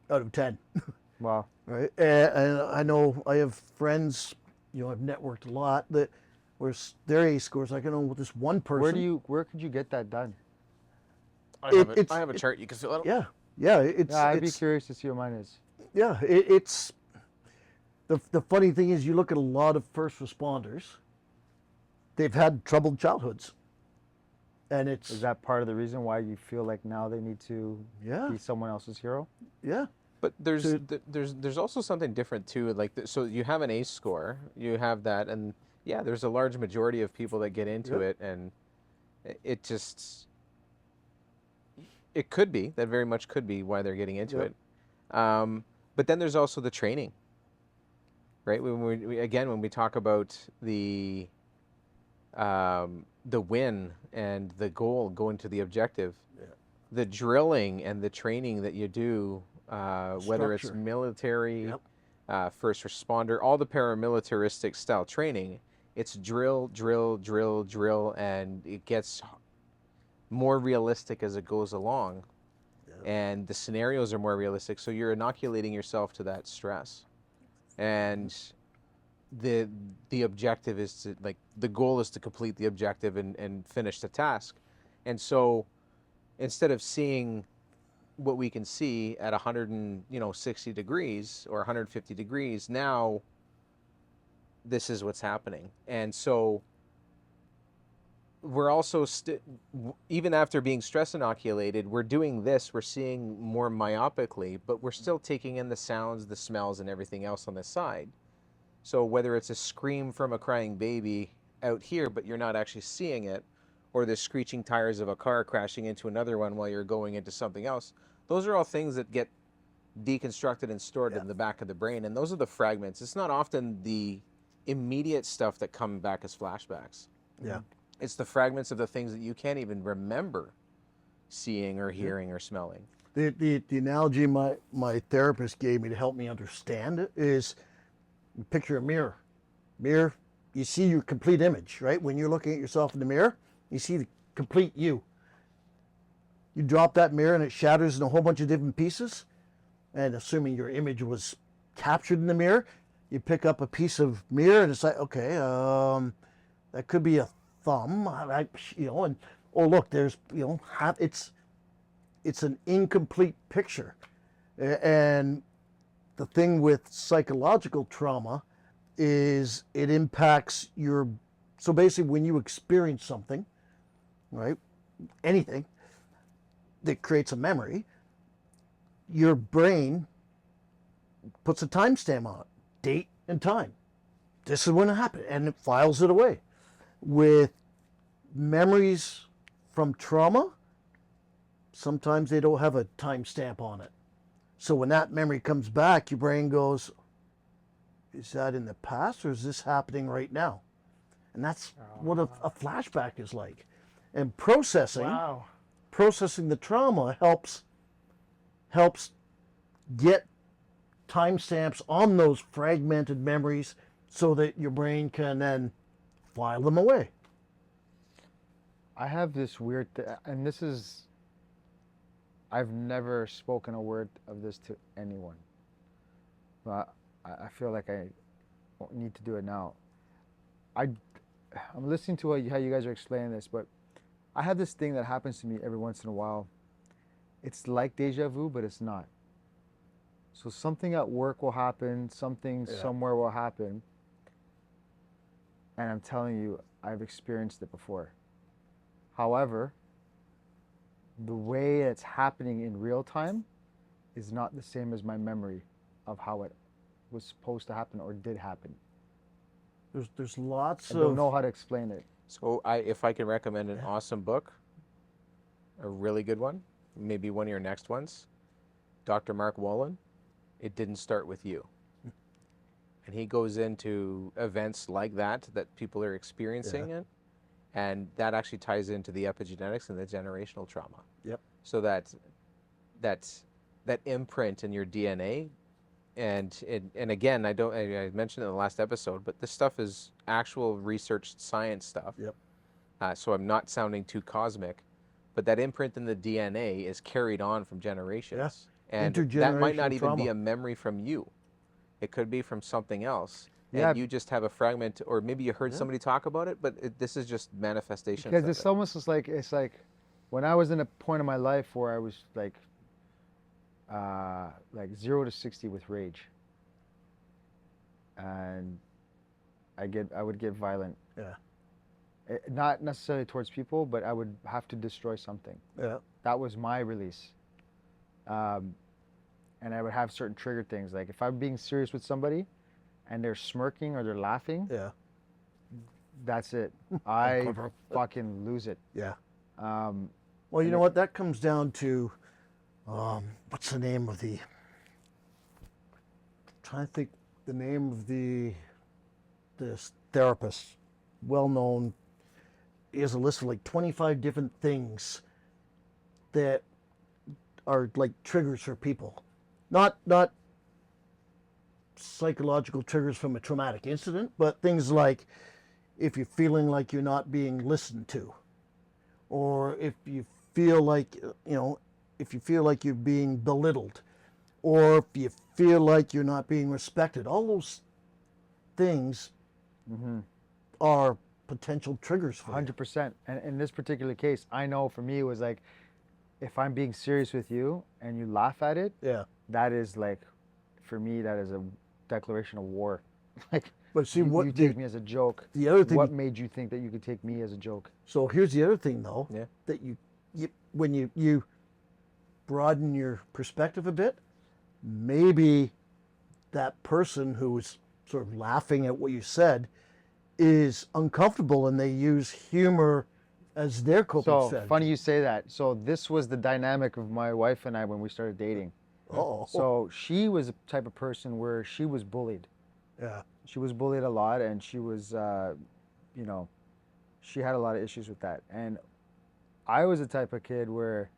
out of 10. Wow. Right, and I know I have friends, I've networked a lot, that where their ACE scores, I can know with this one person. Where could you get that done? I have a chart you can fill out. Yeah, it's. Yeah, I'd be it's curious to see what mine is. yeah, it's. The funny thing is, you look at a lot of first responders. They've had troubled childhoods, and it's. Is that part of the reason why you feel like now they need to Yeah. be someone else's hero? Yeah. But there's also something different too. Like so, you have an ACE score, you have that, and yeah, there's a large majority of people that get into it, and it just it could be that very much could be why they're getting into it. But then there's also the training, right? When we talk about the win and the goal going to the objective, the drilling and the training that you do. Whether it's Structure. military, first responder, all the paramilitaristic style training, it's drill, drill, drill, drill, and it gets more realistic as it goes along. And the scenarios are more realistic, so you're inoculating yourself to that stress. And the objective is to, the goal is to complete the objective and finish the task. And so instead of seeing what we can see at 160 degrees or 150 degrees, now this is what's happening. And so we're also even after being stress inoculated, we're doing this, we're seeing more myopically, but we're still taking in the sounds, the smells, and everything else on the side. So whether it's a scream from a crying baby out here, but you're not actually seeing it, or the screeching tires of a car crashing into another one while you're going into something else, those are all things that get deconstructed and stored in the back of the brain, and those are the fragments. It's not often the immediate stuff that come back as flashbacks. Yeah. It's the fragments of the things that you can't even remember seeing or hearing or smelling. The analogy my therapist gave me to help me understand it is, picture a mirror. Mirror, you see your complete image, right? When you're looking at yourself in the mirror, you see the complete you. You drop that mirror and it shatters in a whole bunch of different pieces. And assuming your image was captured in the mirror, you pick up a piece of mirror and it's like, okay, that could be a thumb, and oh look, there's it's an incomplete picture. And the thing with psychological trauma is it impacts so basically when you experience something, right, anything that creates a memory, your brain puts a timestamp on it, date and time. This is when it happened, and it files it away. With memories from trauma, sometimes they don't have a timestamp on it. So when that memory comes back, your brain goes, is that in the past or is this happening right now? And that's what a flashback is like. And processing Wow. the trauma helps get timestamps on those fragmented memories so that your brain can then file them away. I have this weird, and this is, I've never spoken a word of this to anyone, but I feel like I need to do it now. I'm listening to how you guys are explaining this, but I have this thing that happens to me every once in a while. It's like deja vu, but it's not. So something at work will happen, something somewhere will happen, and I'm telling you, I've experienced it before. However, the way it's happening in real time is not the same as my memory of how it was supposed to happen or did happen. There's lots I don't know how to explain it. So if I can recommend an awesome book, a really good one, maybe one of your next ones, Dr. Mark Wallen, It Didn't Start With You. And he goes into events like that people are experiencing it, and that actually ties into the epigenetics and the generational trauma. Yep. So that imprint in your DNA, and again, I mentioned it in the last episode, but this stuff is actual researched science stuff. Yep. So I'm not sounding too cosmic, but that imprint in the DNA is carried on from generations. And that might not Intergenerational even be trauma. a memory from you. It could be from something else. Yeah. And you just have a fragment, or maybe you heard somebody talk about it, but this is just manifestation. Because it's almost like when I was in a point in my life where I was like 0 to 60 with rage, and I would get violent. Yeah. Not necessarily towards people, but I would have to destroy something. Yeah. That was my release. And I would have certain trigger things, like if I'm being serious with somebody and they're smirking or they're laughing, Yeah. that's it. I fucking lose it. Yeah. Um, Well, you know what? That comes down to what's the name of the? I'm trying to think the name of this therapist, well known. He has a list of like 25 different things that are like triggers for people, not psychological triggers from a traumatic incident, but things like if you're feeling like you're not being listened to, or if you feel like if you feel like you're being belittled, or if you feel like you're not being respected. All those things are potential triggers for you. 100%. And in this particular case, I know for me it was like, if I'm being serious with you and you laugh at it, Yeah. that is like, for me, that is a declaration of war. Like, But see, you take me as a joke. the other thing. What made you think that you could take me as a joke? So here's the other thing, though. Yeah. That you when you broaden your perspective a bit, maybe that person who was sort of laughing at what you said is uncomfortable, and they use humor as their coping So strategy. funny you say that. So this was the dynamic of my wife and I when we started dating. Oh. So she was a type of person where she was bullied. Yeah. She was bullied a lot, and she was, she had a lot of issues with that. And I was the type of kid where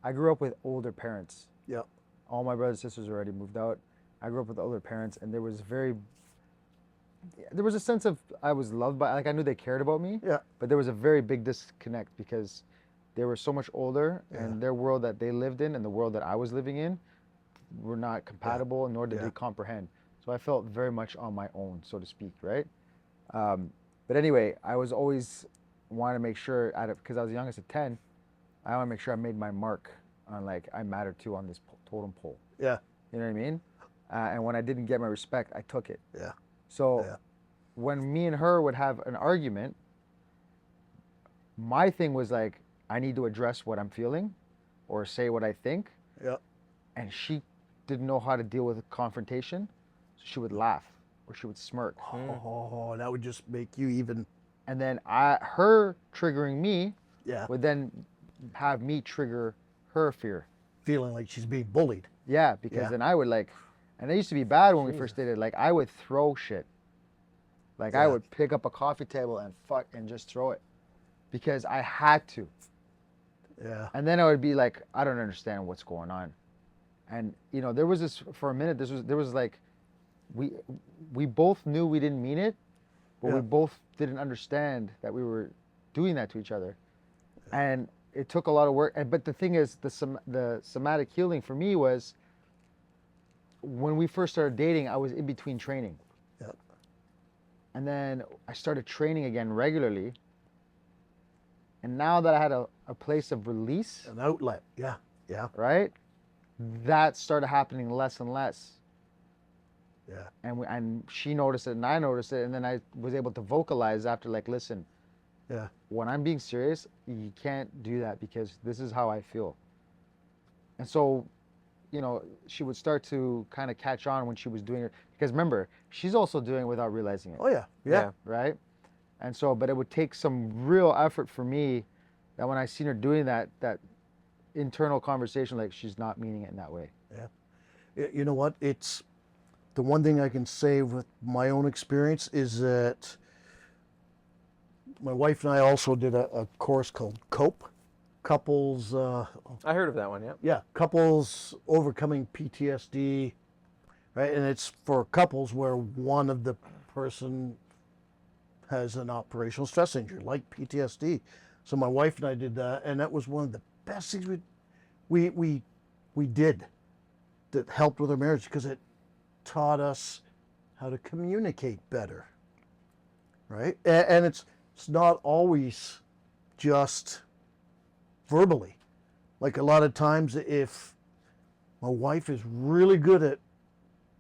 I grew up with older parents. Yep. All my brothers and sisters already moved out. I grew up with older parents, and there was a sense of I was loved by, like I knew they cared about me. Yeah. But there was a very big disconnect because they were so much older, Yeah. and their world that they lived in and the world that I was living in were not compatible, nor did Yeah. they comprehend. So I felt very much on my own, so to speak, right? But anyway, I was always wanting to make sure, because I was the youngest of 10, I want to make sure I made my mark on, like, I mattered too on this totem pole. Yeah. You know what I mean? And when I didn't get my respect, I took it. Yeah. So Yeah. when me and her would have an argument, my thing was like, I need to address what I'm feeling or say what I think. Yeah. And she didn't know how to deal with a confrontation. So she would laugh or she would smirk. Oh, that would just make you even. And then her triggering me Yeah. would then have me trigger her fear. Feeling like she's being bullied. Yeah, because Yeah. then I would like, And it used to be bad when we first did it. Like I would throw shit. Like I Yeah. would pick up a coffee table and just throw it because I had to. Yeah. And then I would be like, I don't understand what's going on. And you know, there was this for a minute. There was like, we both knew we didn't mean it, but Yeah. we both didn't understand that we were doing that to each other. And it took a lot of work. But the thing is, the somatic healing for me was when we first started dating. I was in between training, Yep. and then I started training again regularly. And now that I had a place of release, An outlet. Yeah. Yeah. right, that started happening less and less. Yeah. And she noticed it and I noticed it, and then I was able to vocalize after, like, listen, Yeah. when I'm being serious, you can't do that because this is how I feel. And so, you know, she would start to kind of catch on when she was doing it, because remember, she's also doing it without realizing it, Oh yeah. Yeah. right? And so, but it would take some real effort for me that when I seen her doing that internal conversation, like she's not meaning it in that way. You know what? It's the one thing I can say with my own experience is that my wife and I also did a course called COPE, couples. I heard of that one. Yeah. Yeah, couples overcoming PTSD, right? And it's for couples where one of the person has an operational stress injury like PTSD. So my wife and I did that, and that was one of the best things we did that helped with our marriage because it taught us how to communicate better, right? And it's not always just verbally. Like a lot of times, if my wife is really good at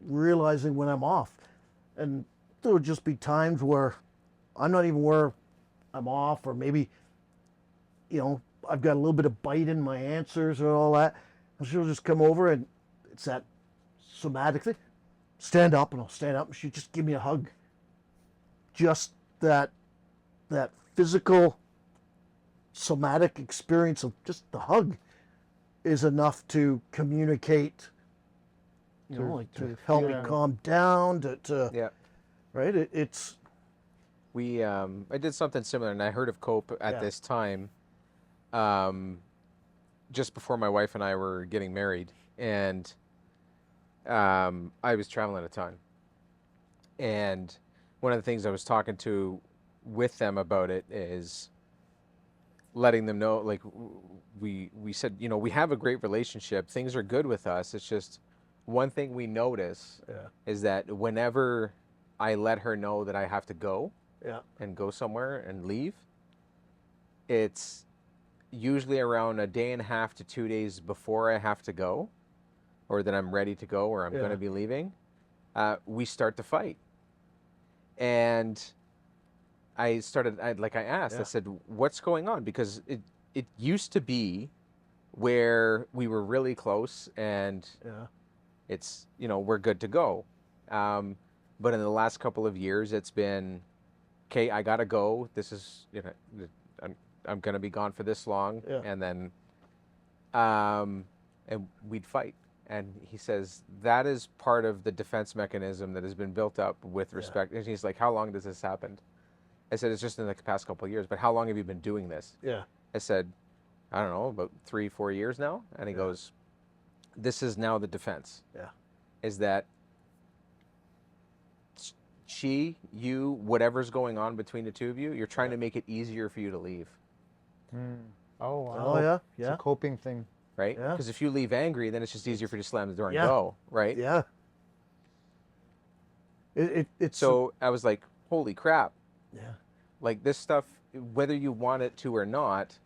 realizing when I'm off, and there would just be times where I'm not even aware I'm off, or maybe, you know, I've got a little bit of bite in my answers or all that, and she'll just come over and it's that somatic thing. Stand up, and I'll stand up, and she'll just give me a hug. Just that physical somatic experience of just the hug is enough to communicate, you know, like to help me calm down, to Yeah. right? It's I did something similar, and I heard of COPE at Yeah. this time, just before my wife and I were getting married, and I was traveling a ton. And one of the things I was talking to with them about it is letting them know, like, we said, you know, we have a great relationship, things are good with us. It's just one thing we notice is that whenever I let her know that I have to go and go somewhere and leave, it's usually around a day and a half to 2 days before I have to go, or that I'm ready to go, or I'm going to be leaving, we start to fight. And I asked, I said, what's going on? Because it used to be where we were really close and it's, you know, we're good to go. But in the last couple of years, it's been, okay, I got to go. This is, you know, I'm going to be gone for this long. And then, and we'd fight. And he says, that is part of the defense mechanism that has been built up with respect. And he's like, how long does this happen? I said, it's just in the past couple of years, but how long have you been doing this? I said, I don't know, about 3-4 years now. And he goes, this is now the defense. Is that she, you, whatever's going on between the two of you, you're trying to make it easier for you to leave. Oh, wow. oh yeah, It's a coping thing. Right? Yeah. Because if you leave angry, then it's just easier for you to slam the door and Yeah. go, right? yeah. It's So I was like, holy crap. yeah. Like, this stuff, whether you want it to or not,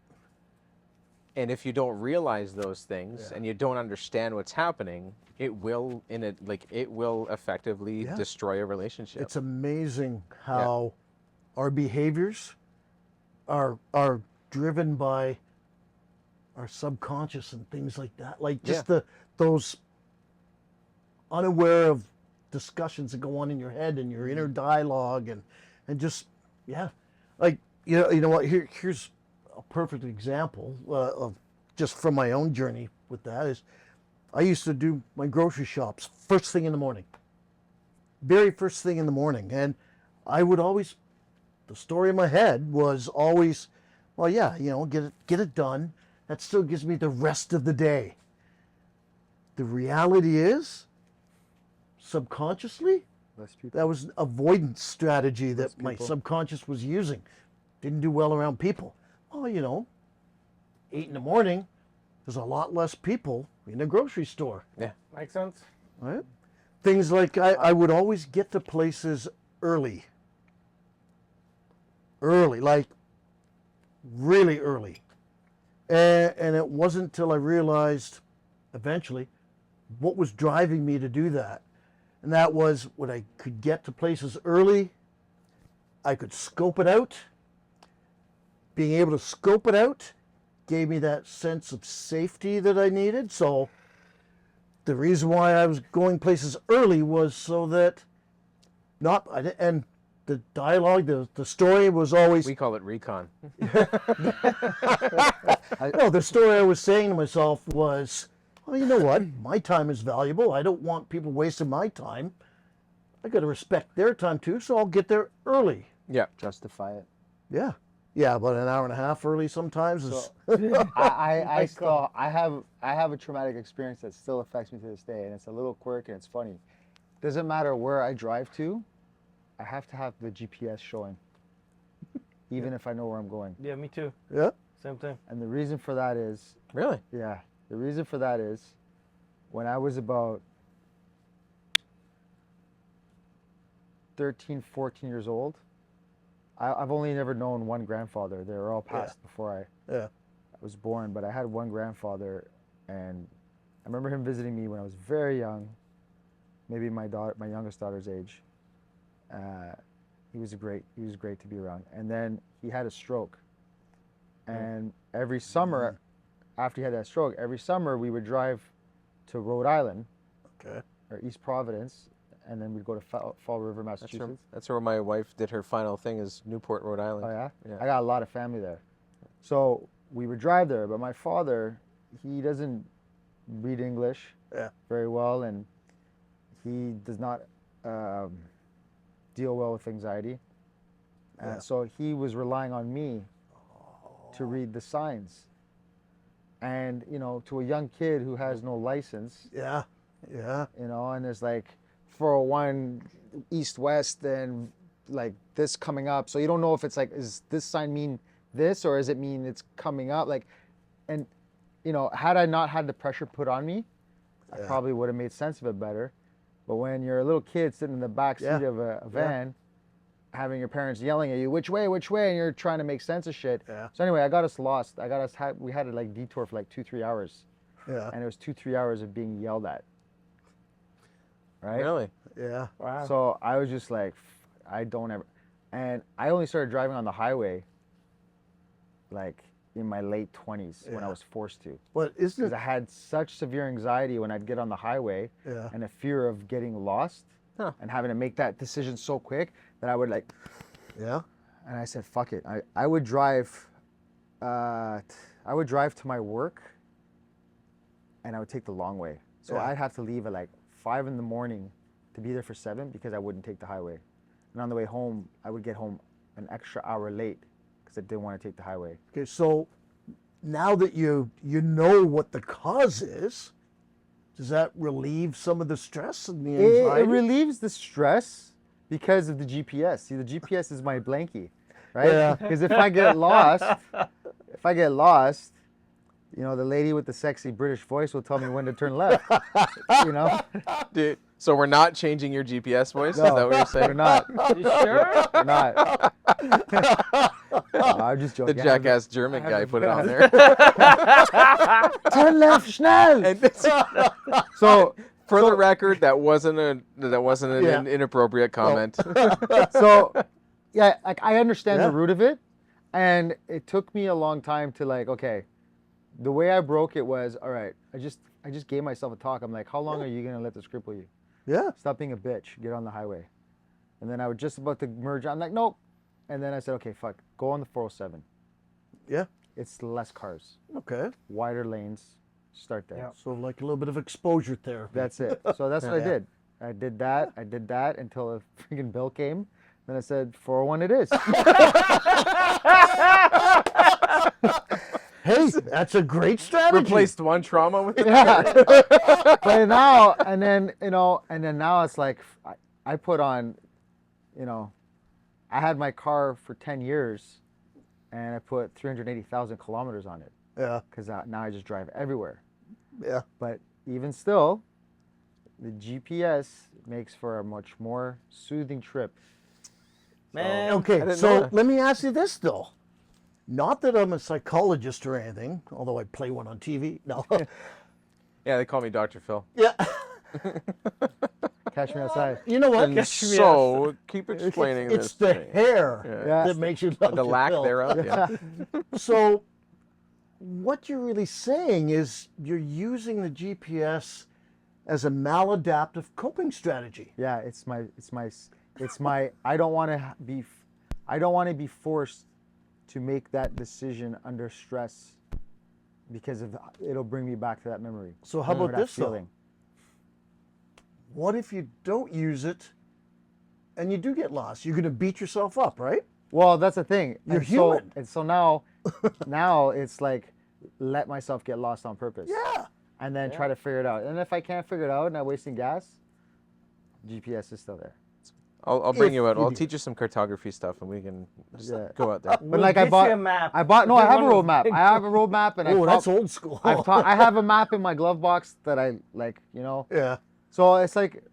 and if you don't realize those things and you don't understand what's happening, it will effectively destroy a relationship. It's amazing how our behaviors are driven by our subconscious and things like that. Like just those unaware of discussions that go on in your head and your inner dialogue and just like you know what, here's a perfect example of just from my own journey with that is I used to do my grocery shops first thing in the morning. Very first thing in the morning. And I would always, the story in my head was always, well, yeah, get it done. That still gives me the rest of the day. The reality is, subconsciously, Less people. that was an avoidance strategy that Less my people. subconscious was using. Didn't do well around people. Well, 8 in the morning, there's a lot less people in the grocery store. Makes sense. Right? Things like I would always get to places early. Early, like really early. And it wasn't until I realized eventually what was driving me to do that. And that was when I could get to places early, I could scope it out. Being able to scope it out gave me that sense of safety that I needed. So the reason why I was going places early was so that and the dialogue, the story was always, We call it recon. no, the story I was saying to myself was, well, you know what? My time is valuable. I don't want people wasting my time. I got to respect their time too, so I'll get there early. Yeah. Justify it. Yeah. Yeah, about an hour and a half early sometimes is I have a traumatic experience that still affects me to this day, and it's a little quirk and it's funny. Doesn't matter where I drive to, I have to have the GPS showing, even if I know where I'm going. Yeah, me too. yeah. Same thing. And the reason for that is, Really? the reason for that is, when I was about 13, 14 years old, I've only never known one grandfather. They were all passed before I was born, but I had one grandfather, and I remember him visiting me when I was very young, maybe my youngest daughter's age. He was great to be around. And then he had a stroke, and every summer, after he had that stroke, every summer we would drive to Rhode Island, or East Providence, and then we'd go to Fall River, Massachusetts. That's where my wife did her final thing, is Newport, Rhode Island. Oh yeah? Yeah. I got a lot of family there. So we would drive there, but my father, he doesn't read English very well, and he does not deal well with anxiety. So he was relying on me to read the signs. And, to a young kid who has no license, and there's like 401 east-west and like this coming up. So you don't know if it's like, is this sign mean this, or does it mean it's coming up? Like, and, had I not had the pressure put on me, I probably would have made sense of it better. But when you're a little kid sitting in the back seat of a van, having your parents yelling at you, which way, and you're trying to make sense of shit. Yeah. So anyway, I got us lost. We had to like detour for like 2-3 hours. Yeah. And it was 2-3 hours of being yelled at. Right? Really? Yeah. Wow. So I was just like, I don't ever, and I only started driving on the highway like in my late 20s when I was forced to. But isn't Because it? I had such severe anxiety when I'd get on the highway and a fear of getting lost and having to make that decision so quick that I would like, Yeah. and I said, fuck it. I would drive to my work, and I would take the long way. So I'd have to leave at like 5 in the morning to be there for 7 because I wouldn't take the highway. And on the way home, I would get home an extra hour late because I didn't want to take the highway. Okay, so now that you know what the cause is, does that relieve some of the stress and the anxiety? It relieves the stress because of the GPS. See, the GPS is my blankie, right? Yeah. Because if I get lost, the lady with the sexy British voice will tell me when to turn left. Dude, so we're not changing your GPS voice? No, Is that what you're saying? We're not. You sure? We're not. No, I'm just The joking. jackass German guy put it on there. Turn left, schnell. And this- So, for the record, that wasn't an inappropriate comment. yeah, like I understand the root of it, and it took me a long time to like, okay, the way I broke it was, all right, I just gave myself a talk. I'm like, how long are you gonna let this cripple you? Yeah. Stop being a bitch. Get on the highway. And then I was just about to merge. I'm like, nope. And then I said, okay, fuck, go on the 407. Yeah. It's less cars, Okay. wider lanes, start there. Yeah. So like a little bit of exposure therapy. That's it. So that's what I Yeah. did. I did that until a freaking bill came. Then I said, 401 it is. Hey, that's a great strategy. Replaced one trauma with the Yeah. But now, and then now it's like, I put on, I had my car for 10 years and I put 380,000 kilometers on it Yeah, because now I just drive everywhere. yeah. But even still, the GPS makes for a much more soothing trip. Man, Okay, didn't know so that. let me ask you this though. Not that I'm a psychologist or anything, although I play one on TV. No. Yeah, they call me Dr. Phil. Yeah. Catch me outside. You know what? And so, keep explaining It's this the to me. hair Yeah. that makes you love The lack Phil. thereof, yeah. So, what you're really saying is you're using the GPS as a maladaptive coping strategy. Yeah, it's my I don't want to be forced to make that decision under stress because it'll bring me back to that memory. So how or about that this though? feeling. What if you don't use it and you do get lost? You're going to beat yourself up, right? Well, that's the thing. You're and human. So now it's like let myself get lost on purpose. Yeah. And then try to figure it out. And if I can't figure it out and I'm wasting gas, GPS is still there. I'll bring If you out. you I'll do. teach you some cartography stuff, and we can just Yeah. go out there. But like I get bought you a map. I have a If you road wanna- map. I have a road map and Oh, that's old school. I have a map in my glove box that I like, Yeah. So it's like,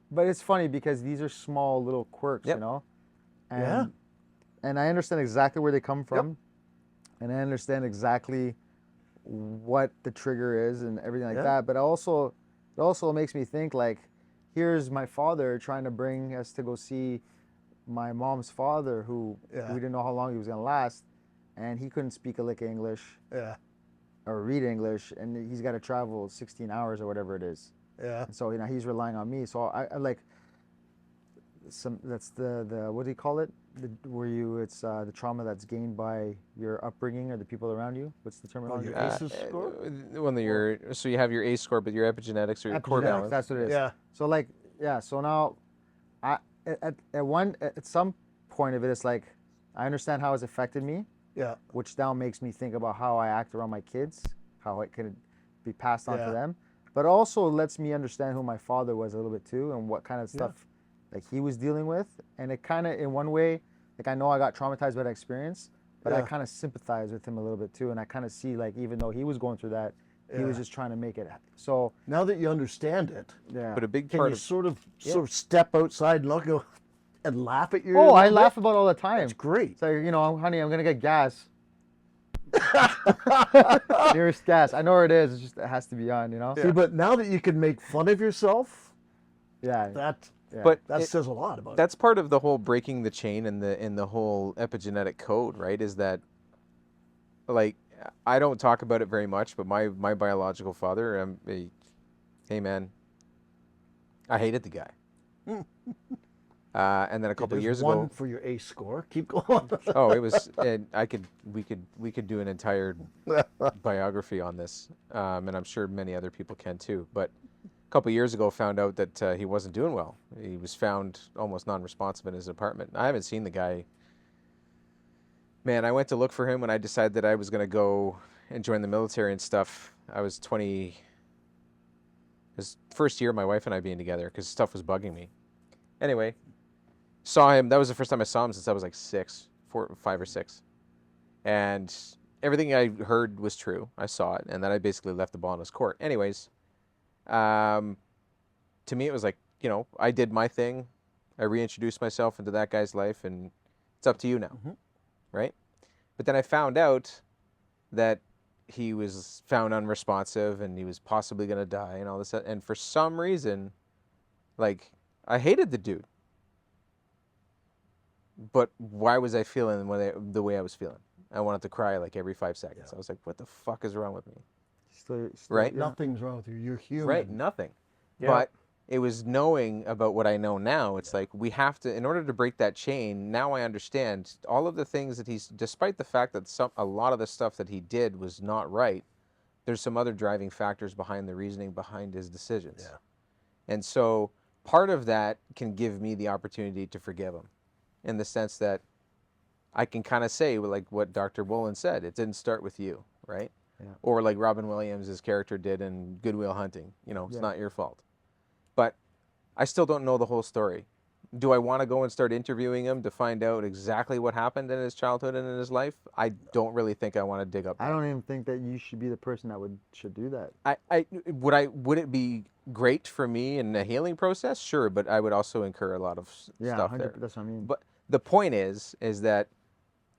but it's funny because these are small little quirks, Yep. And, Yeah. and I understand exactly where they come from, and I understand exactly what the trigger is and everything like Yeah. that. But it also makes me think like, here's my father trying to bring us to go see my mom's father, who Yeah. we didn't know how long he was gonna last, and he couldn't speak a lick of English Yeah. or read English, and he's got to travel 16 hours or whatever it is. Yeah. And so he's relying on me. So I like that's the what do you call it? It's the trauma that's gained by your upbringing or the people around you. What's the terminology? your ACEs score? So you have your ACE score, but your epigenetics or your core Epigenetics, balance. that's what it is. Yeah. So now, at some point of it, it's like I understand how it's affected me, Yeah. which now makes me think about how I act around my kids, how it could be passed on Yeah. to them, but also lets me understand who my father was a little bit too, and what kind of stuff like he was dealing with, and it kind of in one way, like I know I got traumatized by that experience, but I Yeah. kind of sympathize with him a little bit too, and I kind of see like even though he was going through that, he was Yeah. just trying to make it. So Now that you understand it, yeah. But a big can part you of sort of step outside and look and laugh at your? Oh, I laugh about it all the time. That's great. So honey, I'm gonna get gas. Nearest gas. I know where it is. It's just it has to be on. See, but now that you can make fun of yourself, Yeah. that But that it- says a lot about that's part of the whole breaking the chain and the whole epigenetic code, right? Is that like I don't talk about it very much, but my biological father, hey man, I hated the guy. And then a it. couple There's years one ago, for your ACE score. Keep going. oh, it was. We could do an entire biography on this, and I'm sure many other people can too. But a couple years ago, found out that he wasn't doing well. He was found almost non-responsive in his apartment. I haven't seen the guy. Man, I went to look for him when I decided that I was going to go and join the military and stuff. I was 20. It was first year of my wife and I being together because stuff was bugging me. Anyway, saw him. That was the first time I saw him since I was like 5 or 6. And everything I heard was true. I saw it. And then I basically left the ball in his court. Anyways, to me, it was like, I did my thing. I reintroduced myself into that guy's life, and it's up to you now. Right? But then I found out that he was found unresponsive and he was possibly going to die and all this. And for some reason, like, I hated the dude. But why was I feeling the way I was feeling? I wanted to cry like every 5 seconds. I was like, what the fuck is wrong with me? Still, Right? yeah. Nothing's wrong with you. You're human. Right, nothing. Yeah. But it was knowing about what I know now. It's like we have to, in order to break that chain, now I understand all of the things that despite the fact that a lot of the stuff that he did was not right, there's some other driving factors behind the reasoning behind his decisions. Yeah. And so part of that can give me the opportunity to forgive him, in the sense that I can kind of say, like what Dr. Wolin said, it didn't start with you, right? Yeah. Or like Robin Williams' character did in Good Will Hunting, it's Yeah. not your fault. But I still don't know the whole story. Do I want to go and start interviewing him to find out exactly what happened in his childhood and in his life? I don't really think I want to dig up I that. don't even think that you should be the person that should do that. Would it be great for me in the healing process? Sure, but I would also incur a lot of Yeah, stuff 100%. there. That's what I mean. But the point is that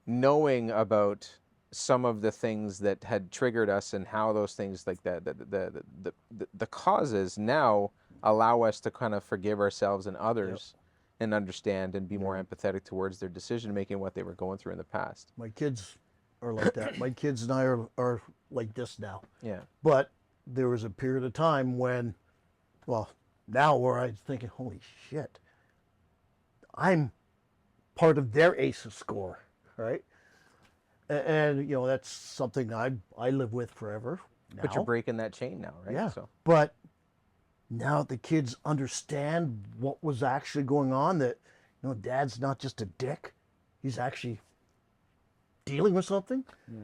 knowing about some of the things that had triggered us and how those things, like the causes, now allow us to kind of forgive ourselves and others, and understand and be more empathetic towards their decision making, what they were going through in the past. My kids are like that. My kids and I are like this now. Yeah. But there was a period of time when, well, now where I'm thinking, holy shit, I'm part of their ACEs score, right? And that's something I live with forever now. But you're breaking that chain now, right? Yeah. So But now the kids understand what was actually going on, that, Dad's not just a dick. He's actually dealing with something. Yeah.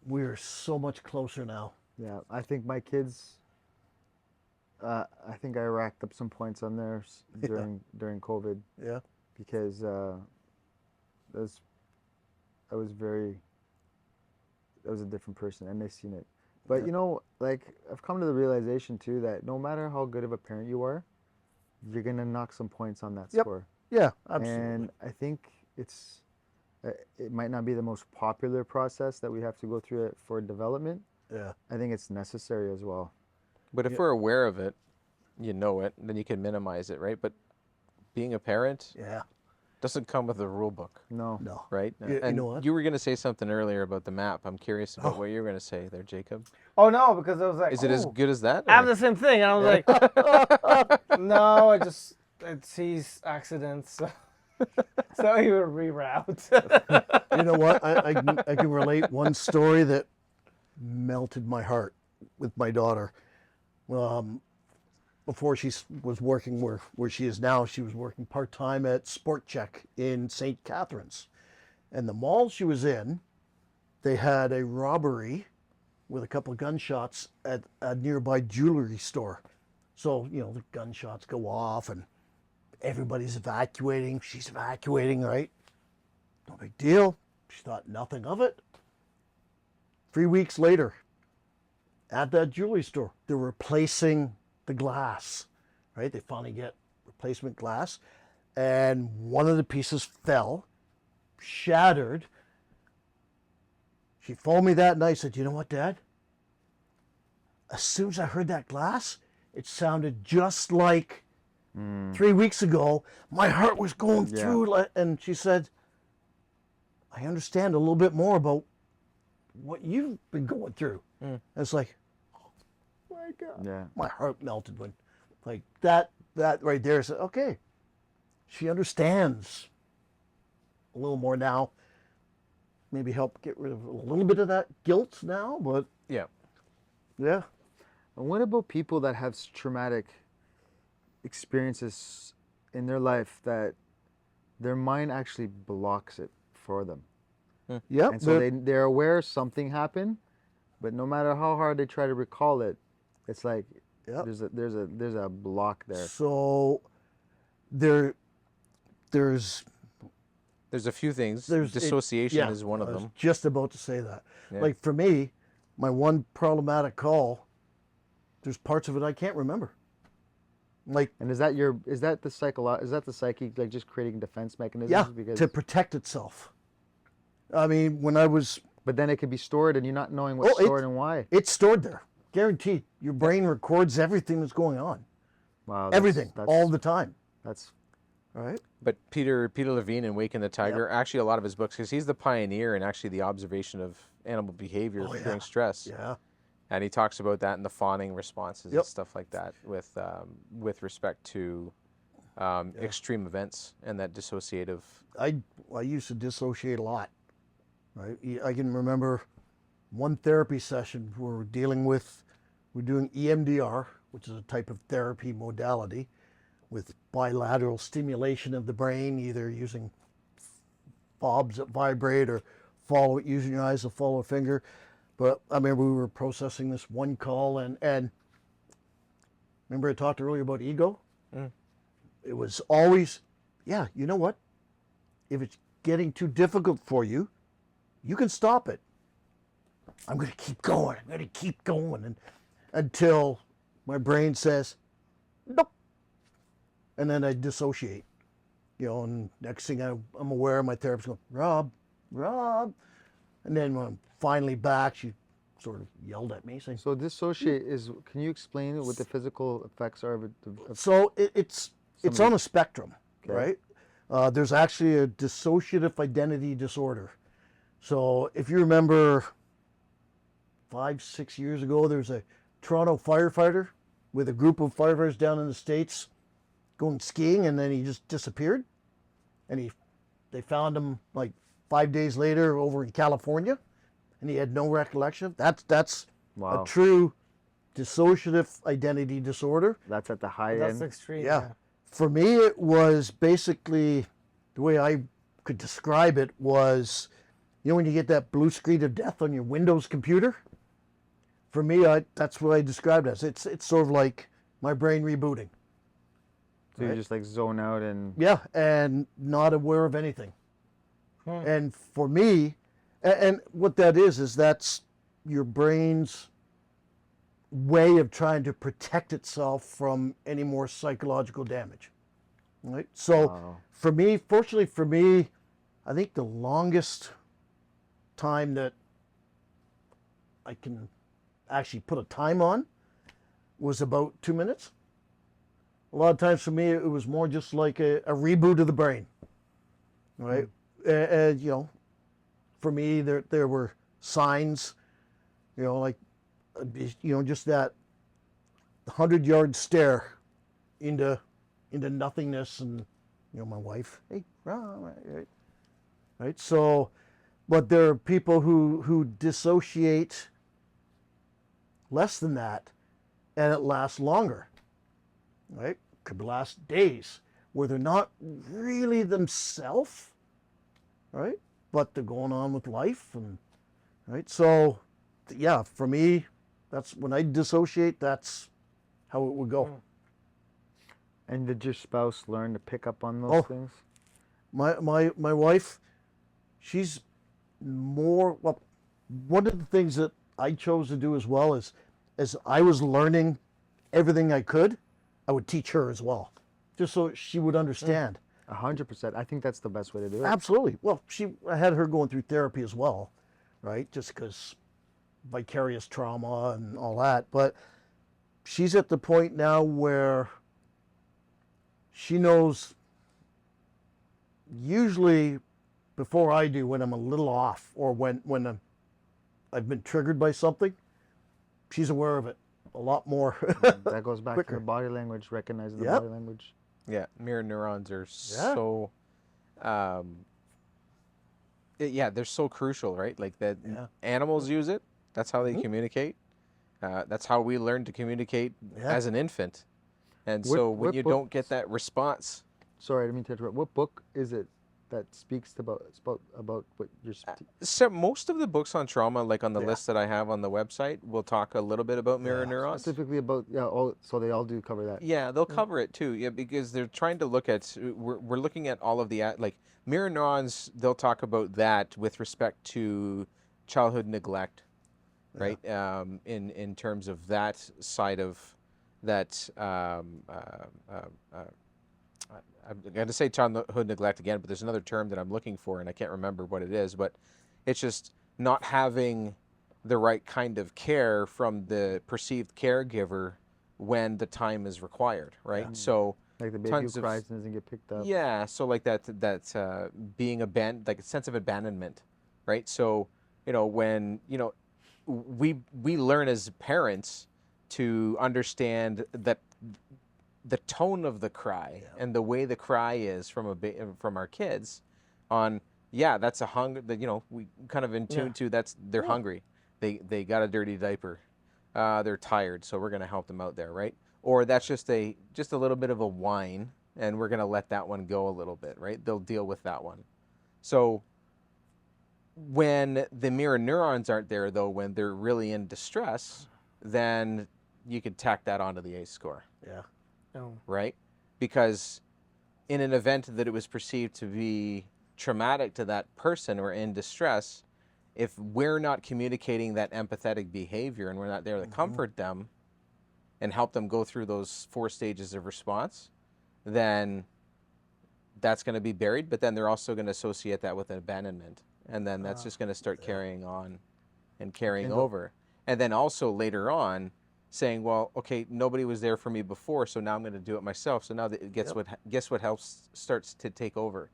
We're so much closer now. Yeah, I think my kids. I think I racked up some points on theirs during COVID, Yeah. because I was a different person, and they seen it. But like, I've come to the realization too that no matter how good of a parent you are, you're gonna knock some points on that Yep. score. Yeah, absolutely. And I think it might not be the most popular process that we have to go through it for development. Yeah. I think it's necessary as well. but if we're aware of it, then you can minimize it, right? But being a parent Yeah. doesn't come with a rule book, No. No. right? You And know what? you were going to say something earlier about the map. I'm curious about what you were going to say there, Jacob. Oh no, because I was like, Is it as "Oh, good as that? I have or- the same thing," and I was like, "No, it sees accidents, so he would reroute." You know what? I can relate one story that melted my heart with my daughter. Before she was working where she is now, she was working part-time at Sport Check in St. Catharines. And the mall she was in, they had a robbery with a couple of gunshots at a nearby jewelry store. So, the gunshots go off and everybody's evacuating. She's evacuating, right? No big deal. She thought nothing of it. 3 weeks later, at that jewelry store, they're replacing the glass, right? They finally get replacement glass, and one of the pieces fell, shattered. She phoned me that night, said, "You know what, Dad? As soon as I heard that glass, it sounded just like 3 weeks ago. My heart was going through," and she said, "I understand a little bit more about what you've been going through." And it's like, oh my God. Yeah. My heart melted when, like, that right there said, okay, she understands a little more now. Maybe help get rid of a little bit of that guilt now, but Yeah. yeah. And what about people that have traumatic experiences in their life that their mind actually blocks it for them? Yep. And so they're aware something happened, but no matter how hard they try to recall it, it's like Yep. there's a block there. So there's There's a few things. There's Dissociation is one of I was them. just about to say that. Yeah. Like for me, my one problematic call, there's parts of it I can't remember. Like, And is that the psyche, like, just creating defense mechanisms? yeah, Because, to protect itself. I mean, when I was, but then it could be stored and you're not knowing what's Oh, stored and why. it's stored there, guaranteed. Your brain records everything that's going on, Wow. everything, all the time. That's All right. But Peter Levine in Waking the Tiger, actually a lot of his books, because he's the pioneer in actually the observation of animal behavior during stress. Yeah. And he talks about that in the fawning responses Yep. and stuff like that with respect to extreme events and that dissociative. I used to dissociate a lot. Right. I can remember one therapy session we're doing EMDR, which is a type of therapy modality with bilateral stimulation of the brain, either using fobs that vibrate or follow it using your eyes to follow a finger. But I remember we were processing this one call, and remember I talked earlier about ego? It was always, yeah, you know what? If it's getting too difficult for you, you can stop it. I'm going to keep going. I'm going to keep going until my brain says, nope. And then I dissociate. And next thing I'm aware, my therapist going, Rob. And then when I'm finally back, she sort of yelled at me saying, So dissociate is, can you explain what the physical effects are of it? so it's on a spectrum, Okay. right? There's actually a dissociative identity disorder. So if you remember 5-6 years ago, there was a Toronto firefighter with a group of firefighters down in the States going skiing, and then he just disappeared. And they found him like 5 days later over in California, and he had no recollection. That's Wow. a true dissociative identity disorder. That's at the high That's end. extreme. Yeah. For me, it was basically, the way I could describe it was, when you get that blue screen of death on your Windows computer? For me, that's what I described it as. It's sort of like my brain rebooting. So you just like zone out and. Yeah, and not aware of anything. And for me, and what that is that's your brain's way of trying to protect itself from any more psychological damage. Right? So Wow. for me, fortunately for me, I think the longest time that I can actually put a time on was about 2 minutes. A lot of times for me, it was more just like a reboot of the brain, right? For me, there were signs, like, just that 100-yard stare into nothingness, and my wife, hey, right? So, but there are people who dissociate less than that, and it lasts longer, right? Could last days, where they're not really themselves, right? But they're going on with life, and right. So, yeah, for me, that's when I dissociate. That's how it would go. And did your spouse learn to pick up on those things? My wife, she's more, well, one of the things that I chose to do as well is, as I was learning everything I could, I would teach her as well, just so she would understand. 100%. I think that's the best way to do it. Absolutely. Well, I had her going through therapy as well, right? Just because vicarious trauma and all that. But she's at the point now where she knows, usually before I do, when I'm a little off, or when I've been triggered by something, she's aware of it a lot more. That goes back quicker. to the body language, recognizing the Yep. body language. Yeah, mirror neurons are Yeah. so, they're so crucial, right? Like that, Yeah. animals use it. That's how they communicate. That's how we learn to communicate as an infant. And so when what you book- don't get that response, Sorry, I didn't mean to interrupt. What book is it that speaks about what you're? so most of the books on trauma, like on the list that I have on the website, will talk a little bit about mirror neurons. Specifically about so they all do cover that. Yeah, they'll cover it too. Yeah, because they're trying to look at, we're looking at all of the, like mirror neurons, they'll talk about that with respect to childhood neglect, right? In terms of that side of that, I'm going to say childhood neglect again, but there's another term that I'm looking for and I can't remember what it is, but it's just not having the right kind of care from the perceived caregiver when the time is required, right? So Like the baby tons who of- cries and doesn't get picked up. yeah, so like that being abandoned, like a sense of abandonment, right? So when we learn as parents to understand that the tone of the cry and the way the cry is from our kids, on that's a hunger that we kind of in tune to, that's they're hungry, They got a dirty diaper. They're tired, so we're going to help them out there, right? Or that's just a little bit of a whine, and we're going to let that one go a little bit, right? They'll deal with that one. So when the mirror neurons aren't there, though, when they're really in distress, then you could tack that onto the ACE score, Yeah. Oh. right? Because in an event that it was perceived to be traumatic to that person or in distress, if we're not communicating that empathetic behavior and we're not there to comfort them and help them go through those 4 stages of response, then that's going to be buried, but then they're also going to associate that with abandonment. And then that's just going to start carrying on and carrying over. And then also later on saying, well, okay, nobody was there for me before, so now I'm going to do it myself. So now that guess what helps starts to take over?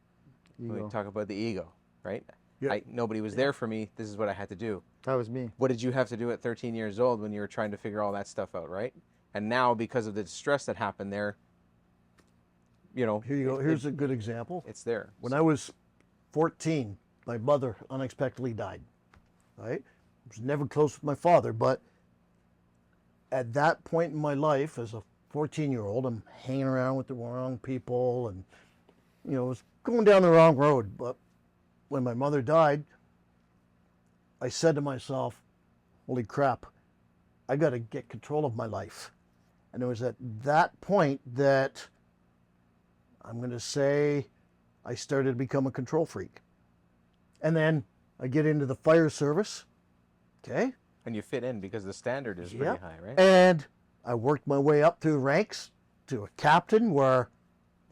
Ego. When we talk about the ego, right? Yep. Nobody was there for me. This is what I had to do. That was me. What did you have to do at 13 years old when you were trying to figure all that stuff out, right? And now, because of the distress that happened there, you know, Here you go. Here's a good example. it's there. When I was 14, my mother unexpectedly died. Right? I was never close with my father, but at that point in my life, as a 14-year-old, I'm hanging around with the wrong people and, you know, was going down the wrong road. But when my mother died, I said to myself, holy crap, I got to get control of my life. And it was at that point that I'm going to say I started to become a control freak. And then I get into the fire service, okay? And you fit in because the standard is pretty Yep. high, right? And I worked my way up through ranks to a captain where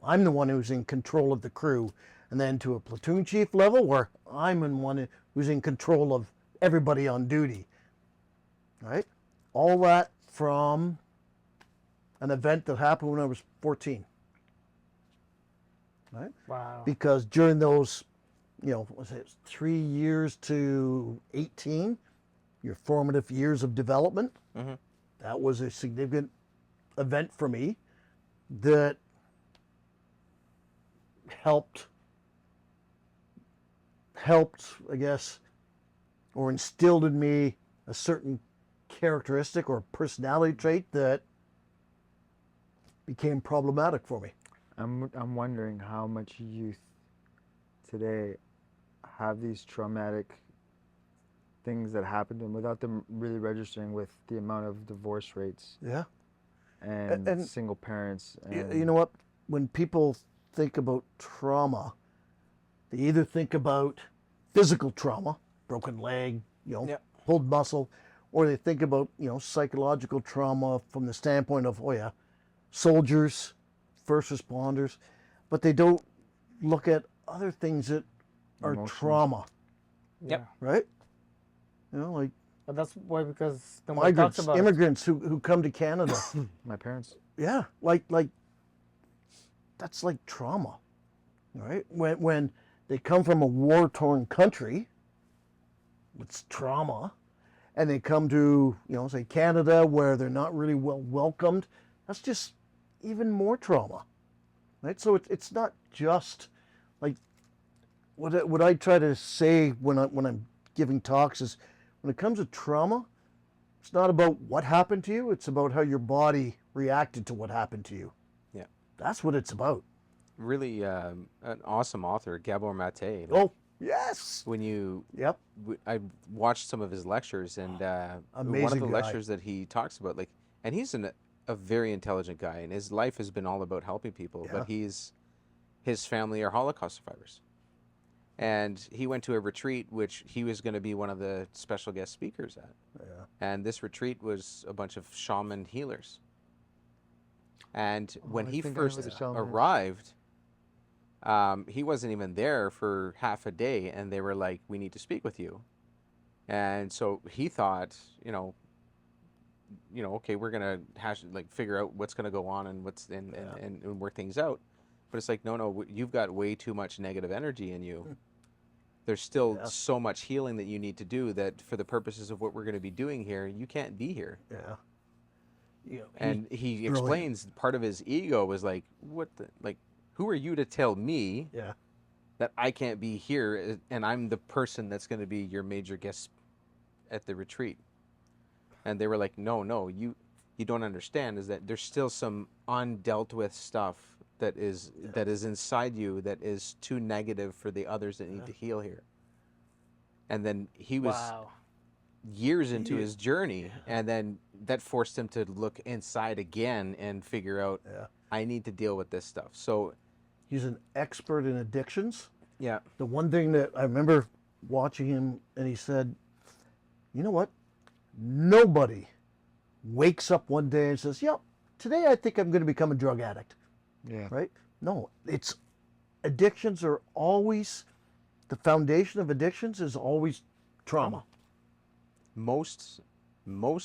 I'm the one who's in control of the crew, and then to a platoon chief level where I'm the one who's in control of everybody on duty. Right? All that from an event that happened when I was 14. Right? Wow. Because during those, you know, was it 3 years to 18, your formative years of development, that was a significant event for me that helped, I guess, or instilled in me a certain characteristic or personality trait that became problematic for me. I'm wondering how much youth today have these traumatic things that happen to them without them really registering with the amount of divorce rates Yeah. and single parents. And You know what? When people think about trauma, they either think about physical trauma, broken leg, you know, Yep. pulled muscle, or they think about, you know, psychological trauma from the standpoint of, oh yeah, soldiers, first responders, but they don't look at other things that are Emotional. trauma, Yep. right? You know, like But that's why, because the more it talks migrants, about immigrants who come to Canada. my parents. Yeah, like that's like trauma, right? When they come from a war-torn country, it's trauma, and they come to, you know, say Canada where they're not really well welcomed. That's just even more trauma, right? So it's not just like what I try to say when I'm giving talks is when it comes to trauma, it's not about what happened to you. It's about how your body reacted to what happened to you. Yeah. That's what it's about. Really an awesome author, Gabor Mate. Oh, yes. When you, Yep. I watched some of his lectures, and one of Amazing the guy. lectures that he talks about, like, and he's a very intelligent guy, and his life has been all about helping people. Yeah. But his family are Holocaust survivors, and he went to a retreat which he was going to be one of the special guest speakers at. Yeah. And this retreat was a bunch of shaman healers. And when I he think I know first what the shaman is. arrived, he wasn't even there for half a day, and they were like, "We need to speak with you." And so he thought, okay, we're gonna figure out what's gonna go on and and work things out. But it's like, no, you've got way too much negative energy in you. There's still Yeah. so much healing that you need to do that for the purposes of what we're going to be doing here, you can't be here. Yeah. You know, And he brilliant. explains part of his ego was like, who are you to tell me yeah. that I can't be here and I'm the person that's going to be your major guest at the retreat, and they were like, no, you don't understand, is that there's still some undealt with stuff that is inside you that is too negative for the others that need to heal here. And then he was Wow. years into his journey, and then that forced him to look inside again and figure out, I need to deal with this stuff. So He's an expert in addictions. yeah, The one thing that I remember watching him, and he said, you know what? Nobody wakes up one day and says, yep, today I think I'm going to become a drug addict. Yeah. Right? No, it's addictions are always, the foundation of addictions is always trauma. most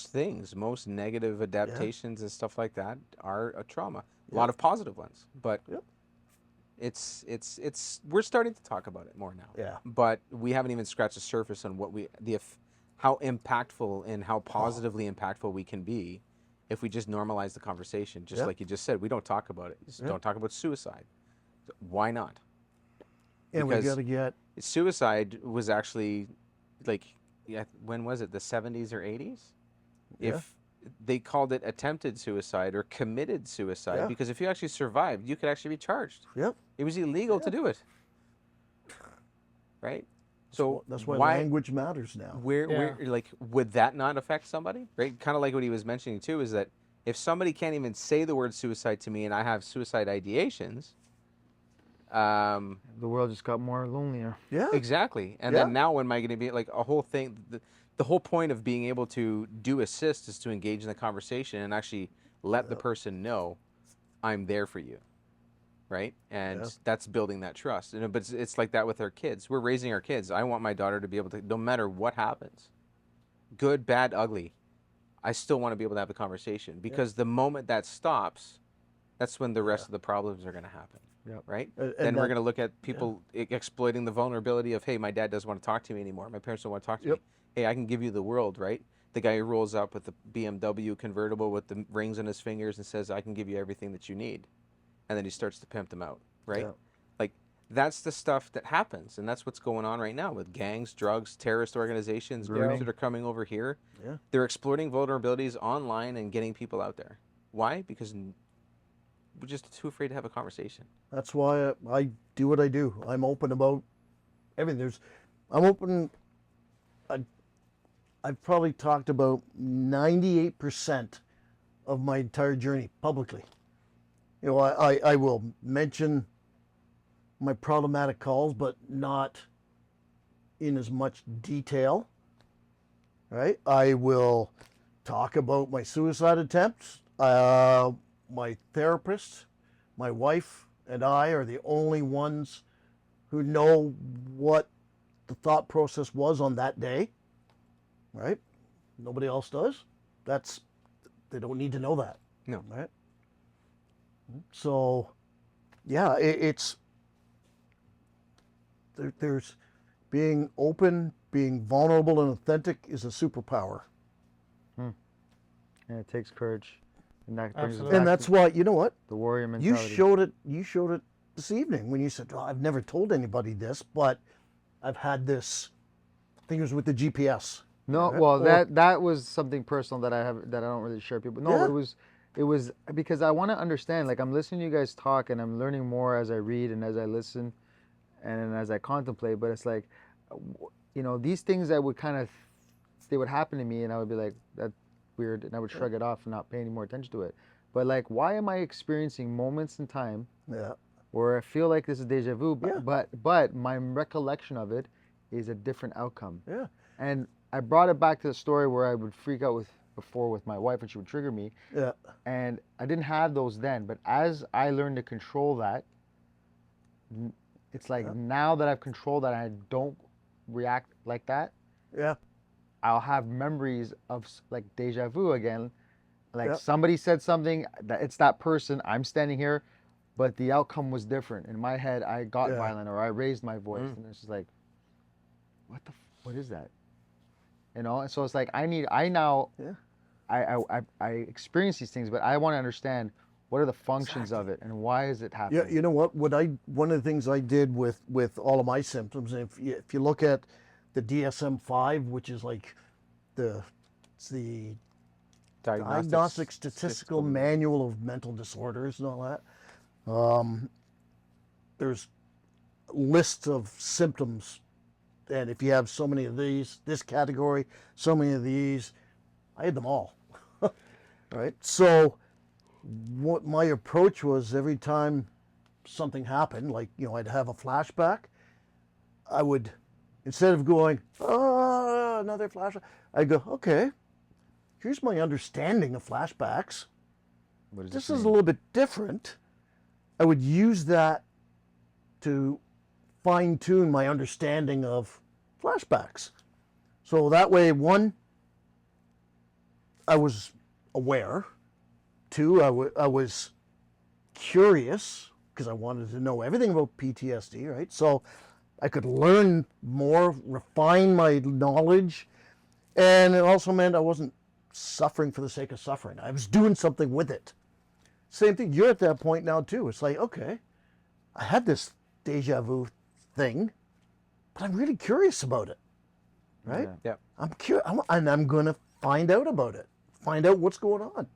things, most negative adaptations and stuff like that are a trauma. A lot of positive ones, but it's we're starting to talk about it more now. Yeah. But we haven't even scratched the surface on what how impactful and how positively impactful we can be if we just normalize the conversation. Just like you just said, we don't talk about it. Just don't talk about suicide. Why not? And Because we got to get, suicide was actually like, when was it? The 70s or 80s? If they called it attempted suicide or committed suicide, because if you actually survived, you could actually be charged. It was illegal to do it. Right? So that's why language matters now. where like, would that not affect somebody? Right? Kind of like what he was mentioning too, is that if somebody can't even say the word suicide to me and I have suicide ideations, The world just got more lonelier. Yeah. exactly. And then now when am I going to be like a whole thing? The whole point of being able to do assist is to engage in the conversation and actually let the person know I'm there for you. Right? And that's building that trust. But it's like that with our kids. We're raising our kids. I want my daughter to be able to, no matter what happens, good, bad, ugly, I still want to be able to have the conversation, because the moment that stops, that's when the rest of the problems are going to happen. Right? Then we're going to look at people exploiting the vulnerability of, hey, my dad doesn't want to talk to me anymore. My parents don't want to talk to me. Hey, I can give you the world, right? The guy who rolls up with the BMW convertible with the rings on his fingers and says, I can give you everything that you need. And then he starts to pimp them out, right? Like, that's the stuff that happens. And that's what's going on right now with gangs, drugs, terrorist organizations, groups that are coming over here. They're exploiting vulnerabilities online and getting people out there. Why? Because we're just too afraid to have a conversation. That's why I do what I do. I'm open about everything. I'm open. I've probably talked about 98% of my entire journey publicly. You know, I will mention my problematic calls, but not in as much detail. Right? I will talk about my suicide attempts. My therapist, my wife, and I are the only ones who know what the thought process was on that day. Right? Nobody else does. They don't need to know that. No. Right? So, yeah, there's being open, being vulnerable and authentic is a superpower. And it takes courage. And that brings us Absolutely. back And that's to why, you know what? the warrior You mentality. showed it this evening when you said, oh, I've never told anybody this, but I've had this. I think it was with the GPS. No, Right? well, Or- that was something personal that I don't really share people. No, Yeah. it was because I want to understand. Like, I'm listening to you guys talk, and I'm learning more as I read and as I listen, and as I contemplate. But it's like, you know, these things that would they would happen to me, and I would be like, that's weird, and I would shrug it off and not pay any more attention to it. But like, why am I experiencing moments in time Yeah. where I feel like this is deja vu, Yeah. but my recollection of it is a different outcome. Yeah. And I brought it back to the story where I would freak out before with my wife, and she would trigger me. Yeah. And I didn't have those then, but as I learned to control that, it's like now that I've controlled that, and I don't react like that. Yeah. I'll have memories of like deja vu again. Like Yep. somebody said something, that it's that person, I'm standing here, but the outcome was different. In my head, I got violent, or I raised my voice, and it's just like, what is that? You know. And so it's like I now I experience these things, but I want to understand what are the functions of it and why is it happening. Yeah, you know what? One of the things I did with all of my symptoms, and if you look at the DSM-5, which is like it's the Diagnostic Diagnostic Statistical Manual of Mental Disorders and all that. There's lists of symptoms, and if you have so many of these, this category, so many of these, I had them all. Right? So what my approach was, every time something happened, like, I'd have a flashback, I would, instead of going, oh, another flashback, I'd go, okay, here's my understanding of flashbacks. What does This it is a mean? little bit different. I would use that to fine tune my understanding of flashbacks. So that way, one, I was aware. Two, I was curious because I wanted to know everything about PTSD, right? So I could learn more, refine my knowledge, and it also meant I wasn't suffering for the sake of suffering. I was doing something with it. Same thing, you're at that point now too. It's like, okay, I had this deja vu thing, but I'm really curious about it, right? Yeah. I'm curious, and I'm going to find out about it, find out what's going on.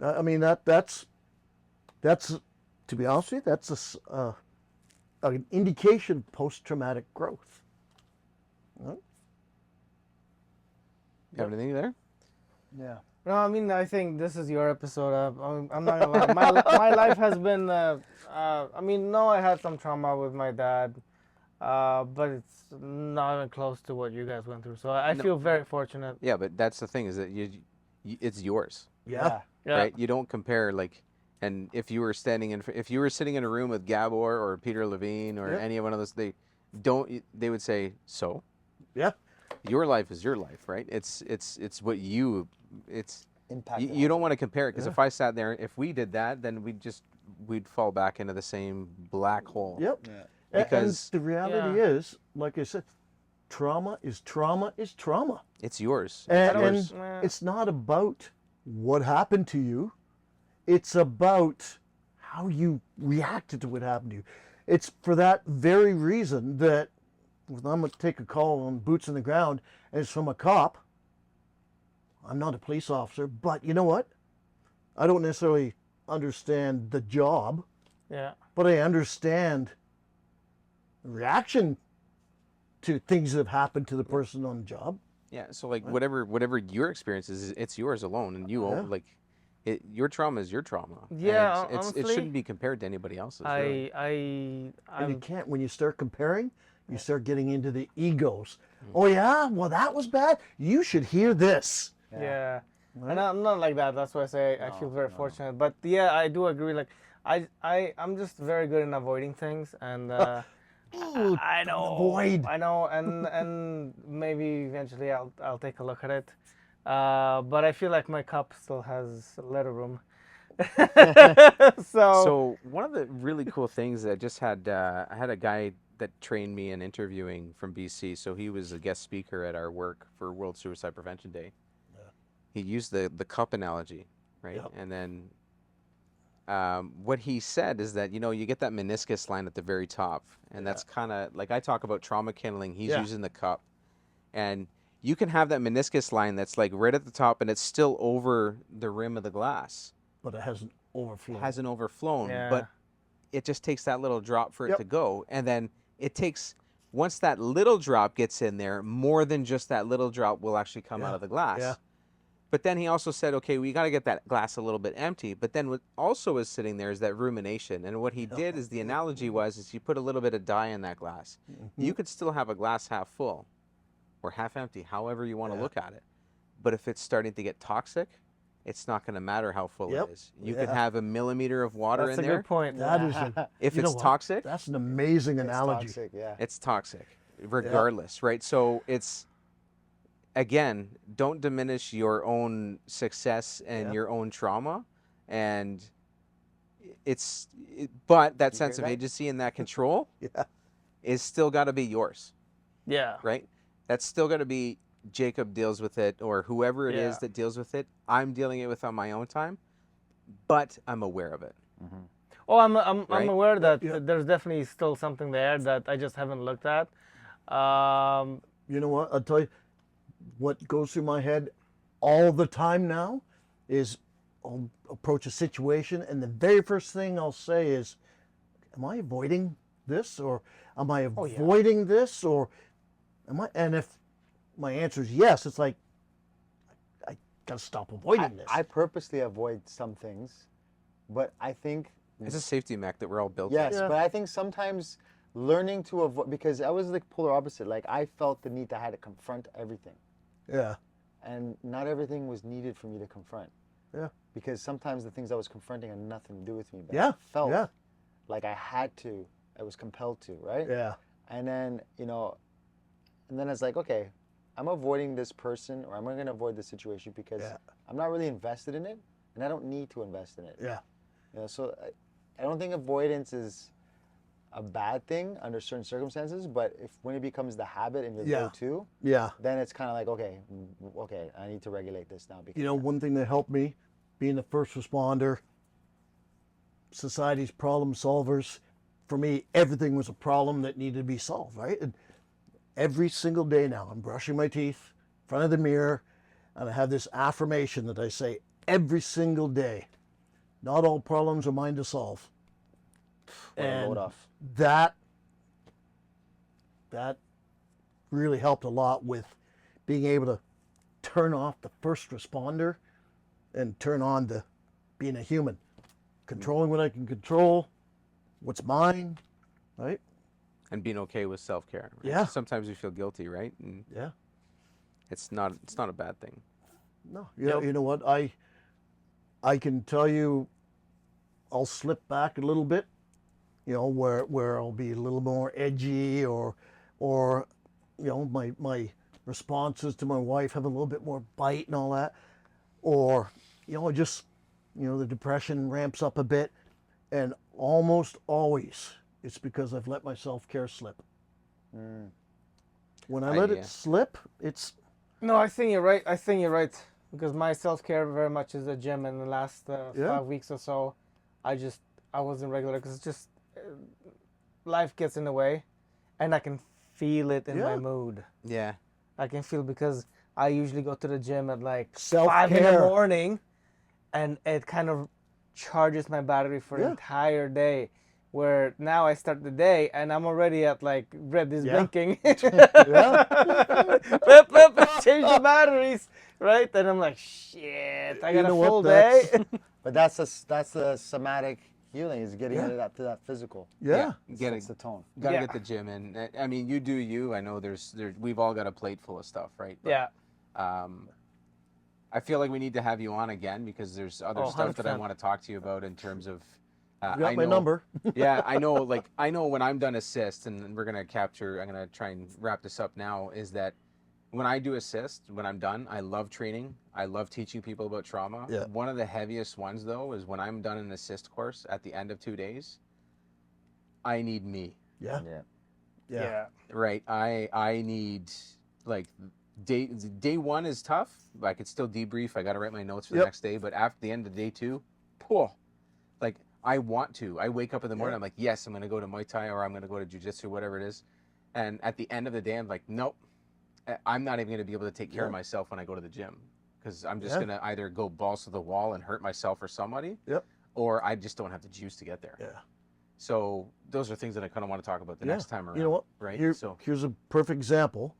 I mean, that's to be honest with you, that's an indication of post-traumatic growth. Right? You have anything there? Yeah. No, I mean, I think this is your episode. I'm not gonna lie. My life has been. I mean, no, I had some trauma with my dad, but it's not even close to what you guys went through. So I feel very fortunate. Yeah, but that's the thing, is that it's yours, Yeah. Yeah. right? You don't compare, like, and if you were sitting in a room with Gabor or Peter Levine or Yeah. any one of those, they would say, so Yeah. your life is your life, right? It's what Impact. you don't want to compare it, because if I sat there, if we did that, then we'd fall back into the same black hole. Yep. Yeah. Because- and the reality Yeah. is, like I said, trauma is trauma is trauma. It's yours. And, Yours. and it's not about what happened to you. It's about how you reacted to what happened to you. It's for that very reason that when I'm going to take a call on boots on the ground and it's from a cop, I'm not a police officer, but you know what? I don't necessarily understand the job, Yeah. but I understand the reaction to things that have happened to the person on the job. Yeah, so like whatever your experience is, it's yours alone, and you own, like, your trauma is your trauma. And Yeah, it honestly, shouldn't be compared to anybody else's. Really. And you I'm can't, when you start comparing, you start getting into the egos. Oh yeah, well that was bad. You should hear this. yeah. And I'm not like that. That's why I say I feel very fortunate. But yeah, I do agree. Like I'm just very good in avoiding things, and Ooh, I know, avoid. I know, and maybe eventually I'll take a look at it. But I feel like my cup still has a little room. So one of the really cool things that I just had, I had a guy that trained me in interviewing from BC. So he was a guest speaker at our work for World Suicide Prevention Day. He used the cup analogy, right? Yep. And then what he said is that, you get that meniscus line at the very top, and that's kind of like, I talk about trauma kindling. He's using the cup, and you can have that meniscus line that's like right at the top, and it's still over the rim of the glass. But it hasn't overflowed. Hasn't overflown, Yeah. but it just takes that little drop for it Yep. to go, and then it takes, once that little drop gets in there, more than just that little drop will actually come out of the glass. Yeah. But then he also said, okay, we got to get that glass a little bit empty. But then what also is sitting there is that rumination. And what he did is, the analogy is you put a little bit of dye in that glass. You could still have a glass half full or half empty, however you want to look at it. But if it's starting to get toxic, it's not going to matter how full Yep. it is. You could have a millimeter of water that's in a there. good point. That is a, If you know it's what? toxic, That's an amazing It's analogy. toxic, yeah. it's toxic, regardless, right? So it's, again, don't diminish your own success and your own trauma, and but that sense of that? agency and that control Yeah. is still got to be yours, Yeah. right? That's still got to be, Jacob deals with it, or whoever it is Yeah. that deals with it. I'm dealing it with on my own time, but I'm aware of it. Oh, I'm Right? aware that Yeah. there's definitely still something there that I just haven't looked at. You know what? I'll tell you, what goes through my head all the time now is I'll approach a situation, and the very first thing I'll say is, am I avoiding this, or am I Oh, yeah. avoiding this, or am I? And if my answer is yes, it's like I gotta stop avoiding this. I purposely avoid some things, but I think It's a safety mech that we're all built yes, Yeah. but I think sometimes learning to avoid, because I was like polar opposite. Like I felt the need to had to confront everything, Yeah. and not everything was needed for me to confront. Yeah. Because sometimes the things I was confronting had nothing to do with me, but Yeah. I felt Yeah. like I had to, I was compelled to, right? Yeah. And then, and then it's like, okay, I'm avoiding this person, or I'm going to avoid this situation because Yeah. I'm not really invested in it, and I don't need to invest in it. Yeah. So I don't think avoidance is a bad thing under certain circumstances, but when it becomes the habit and your Yeah. go-to, Yeah. then it's kind of like, okay, I need to regulate this now. Because One thing that helped me, being a first responder, society's problem solvers, for me, everything was a problem that needed to be solved, right? And every single day now, I'm brushing my teeth in front of the mirror, and I have this affirmation that I say every single day: not all problems are mine to solve. what a And load off. that really helped a lot with being able to turn off the first responder and turn on the being a human, controlling what I can control, what's mine, right? and being okay with self-care. Right? Yeah. Sometimes we feel guilty, right? And Yeah. it's not a bad thing. No, you know what? I can tell you, I'll slip back a little bit, where I'll be a little more edgy, or my responses to my wife have a little bit more bite and all that, or just the depression ramps up a bit, and almost always it's because I've let my self-care slip. When I let Idea. it slip, it's No, I think you're right. Because my self-care very much is a gym. In the last 5 weeks or so, I wasn't regular because it's just life gets in the way, and I can feel it in my Yeah. mood. Yeah. I can feel, because I usually go to the gym at like 5 Self-care. in the morning, and it kind of charges my battery for the Yeah. entire day. Where now I start the day and I'm already at like red is Yeah. blinking. Yeah. Flip, flip, change the batteries, right? And I'm like, shit, I got know a what, full day. But that's a somatic healing, is getting Yeah. to that physical. yeah. Sets the tone. Gotta Yeah. get the gym in. I mean, you do you. I know we've all got a plate full of stuff, right? But, Yeah. I feel like we need to have you on again because there's other Oh, stuff that I 100%. want to talk to you about in terms of. You got I my know- number. Yeah, I know. Like I know when I'm done assist, and I'm gonna try and wrap this up now. Is that when I do assist, when I'm done, I love training. I love teaching people about trauma. Yeah. One of the heaviest ones though is when I'm done an assist course at the end of 2 days. I need me. Yeah. Yeah. Yeah. Right. I need like day one is tough. I could still debrief. I got to write my notes for the Yep. next day. But after the end of day two, like I want to. I wake up in the morning. Yeah. I'm like, yes, I'm going to go to Muay Thai or I'm going to go to Jiu-Jitsu, whatever it is. And at the end of the day, I'm like, nope. I'm not even going to be able to take care of Yeah. myself when I go to the gym because I'm just Yeah. going to either go balls to the wall and hurt myself or somebody, Yep. or I just don't have the juice to get there. Yeah. So those are things that I kind of want to talk about the Yeah. next time around. You know what? Right. Here's a perfect example.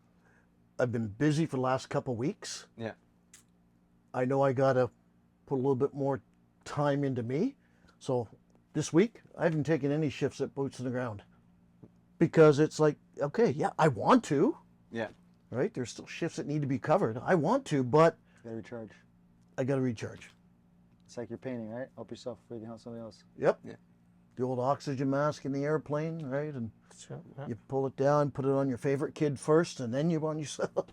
I've been busy for the last couple of weeks. Yeah. I know I gotta put a little bit more time into me. So this week I haven't taken any shifts at Boots on the Ground. Because it's like, okay, yeah, I want to. Yeah. Right? There's still shifts that need to be covered. I want to, but You gotta recharge. I gotta recharge. It's like you're painting, right? Help yourself before you can help somebody else. Yep. Yeah. The old oxygen mask in the airplane, right? And Sure, yeah. you pull it down, put it on your favorite kid first, and then you on yourself.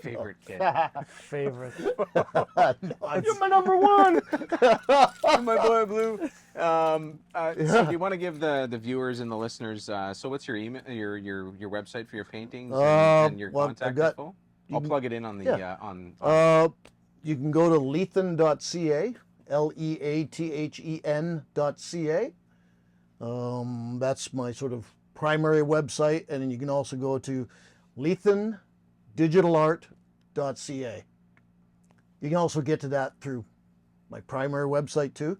Favorite kid. Favorite. You're my number one. My boy Blue. So do you want to give the viewers and the listeners? So what's your email, your website for your paintings and your well, I've contact got- info? I'll plug it in on the yeah. on. You can go to leathen.ca, LEATHEN.ca. That's my sort of primary website, and then you can also go to Leathen Digital Art leathen.ca. You can also get to that through my primary website too.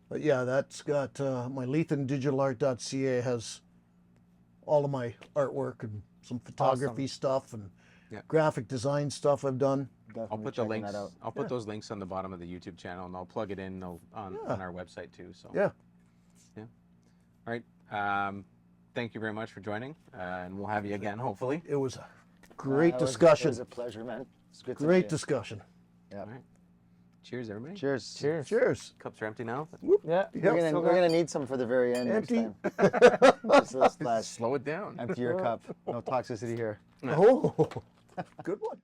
But yeah, that's got my leathendigitalart.ca has all of my artwork and some photography stuff and Yeah. graphic design stuff I've done. I'll Definitely put the checking links. that out. I'll put those links on the bottom of the YouTube channel, and I'll plug it in on our website too. So Yeah. All right. Thank you very much for joining, and we'll have you again, hopefully. It was a great It was discussion. a pleasure, man. It's good to meet Great you. discussion. Yeah. All right. Cheers, everybody. Cheers. Cheers. Cheers. Cups are empty now. Yeah. Yep. We're gonna need some for the very end Empty. next time. Just a splash. Slow it down. Empty your cup. No toxicity here. Oh, good one.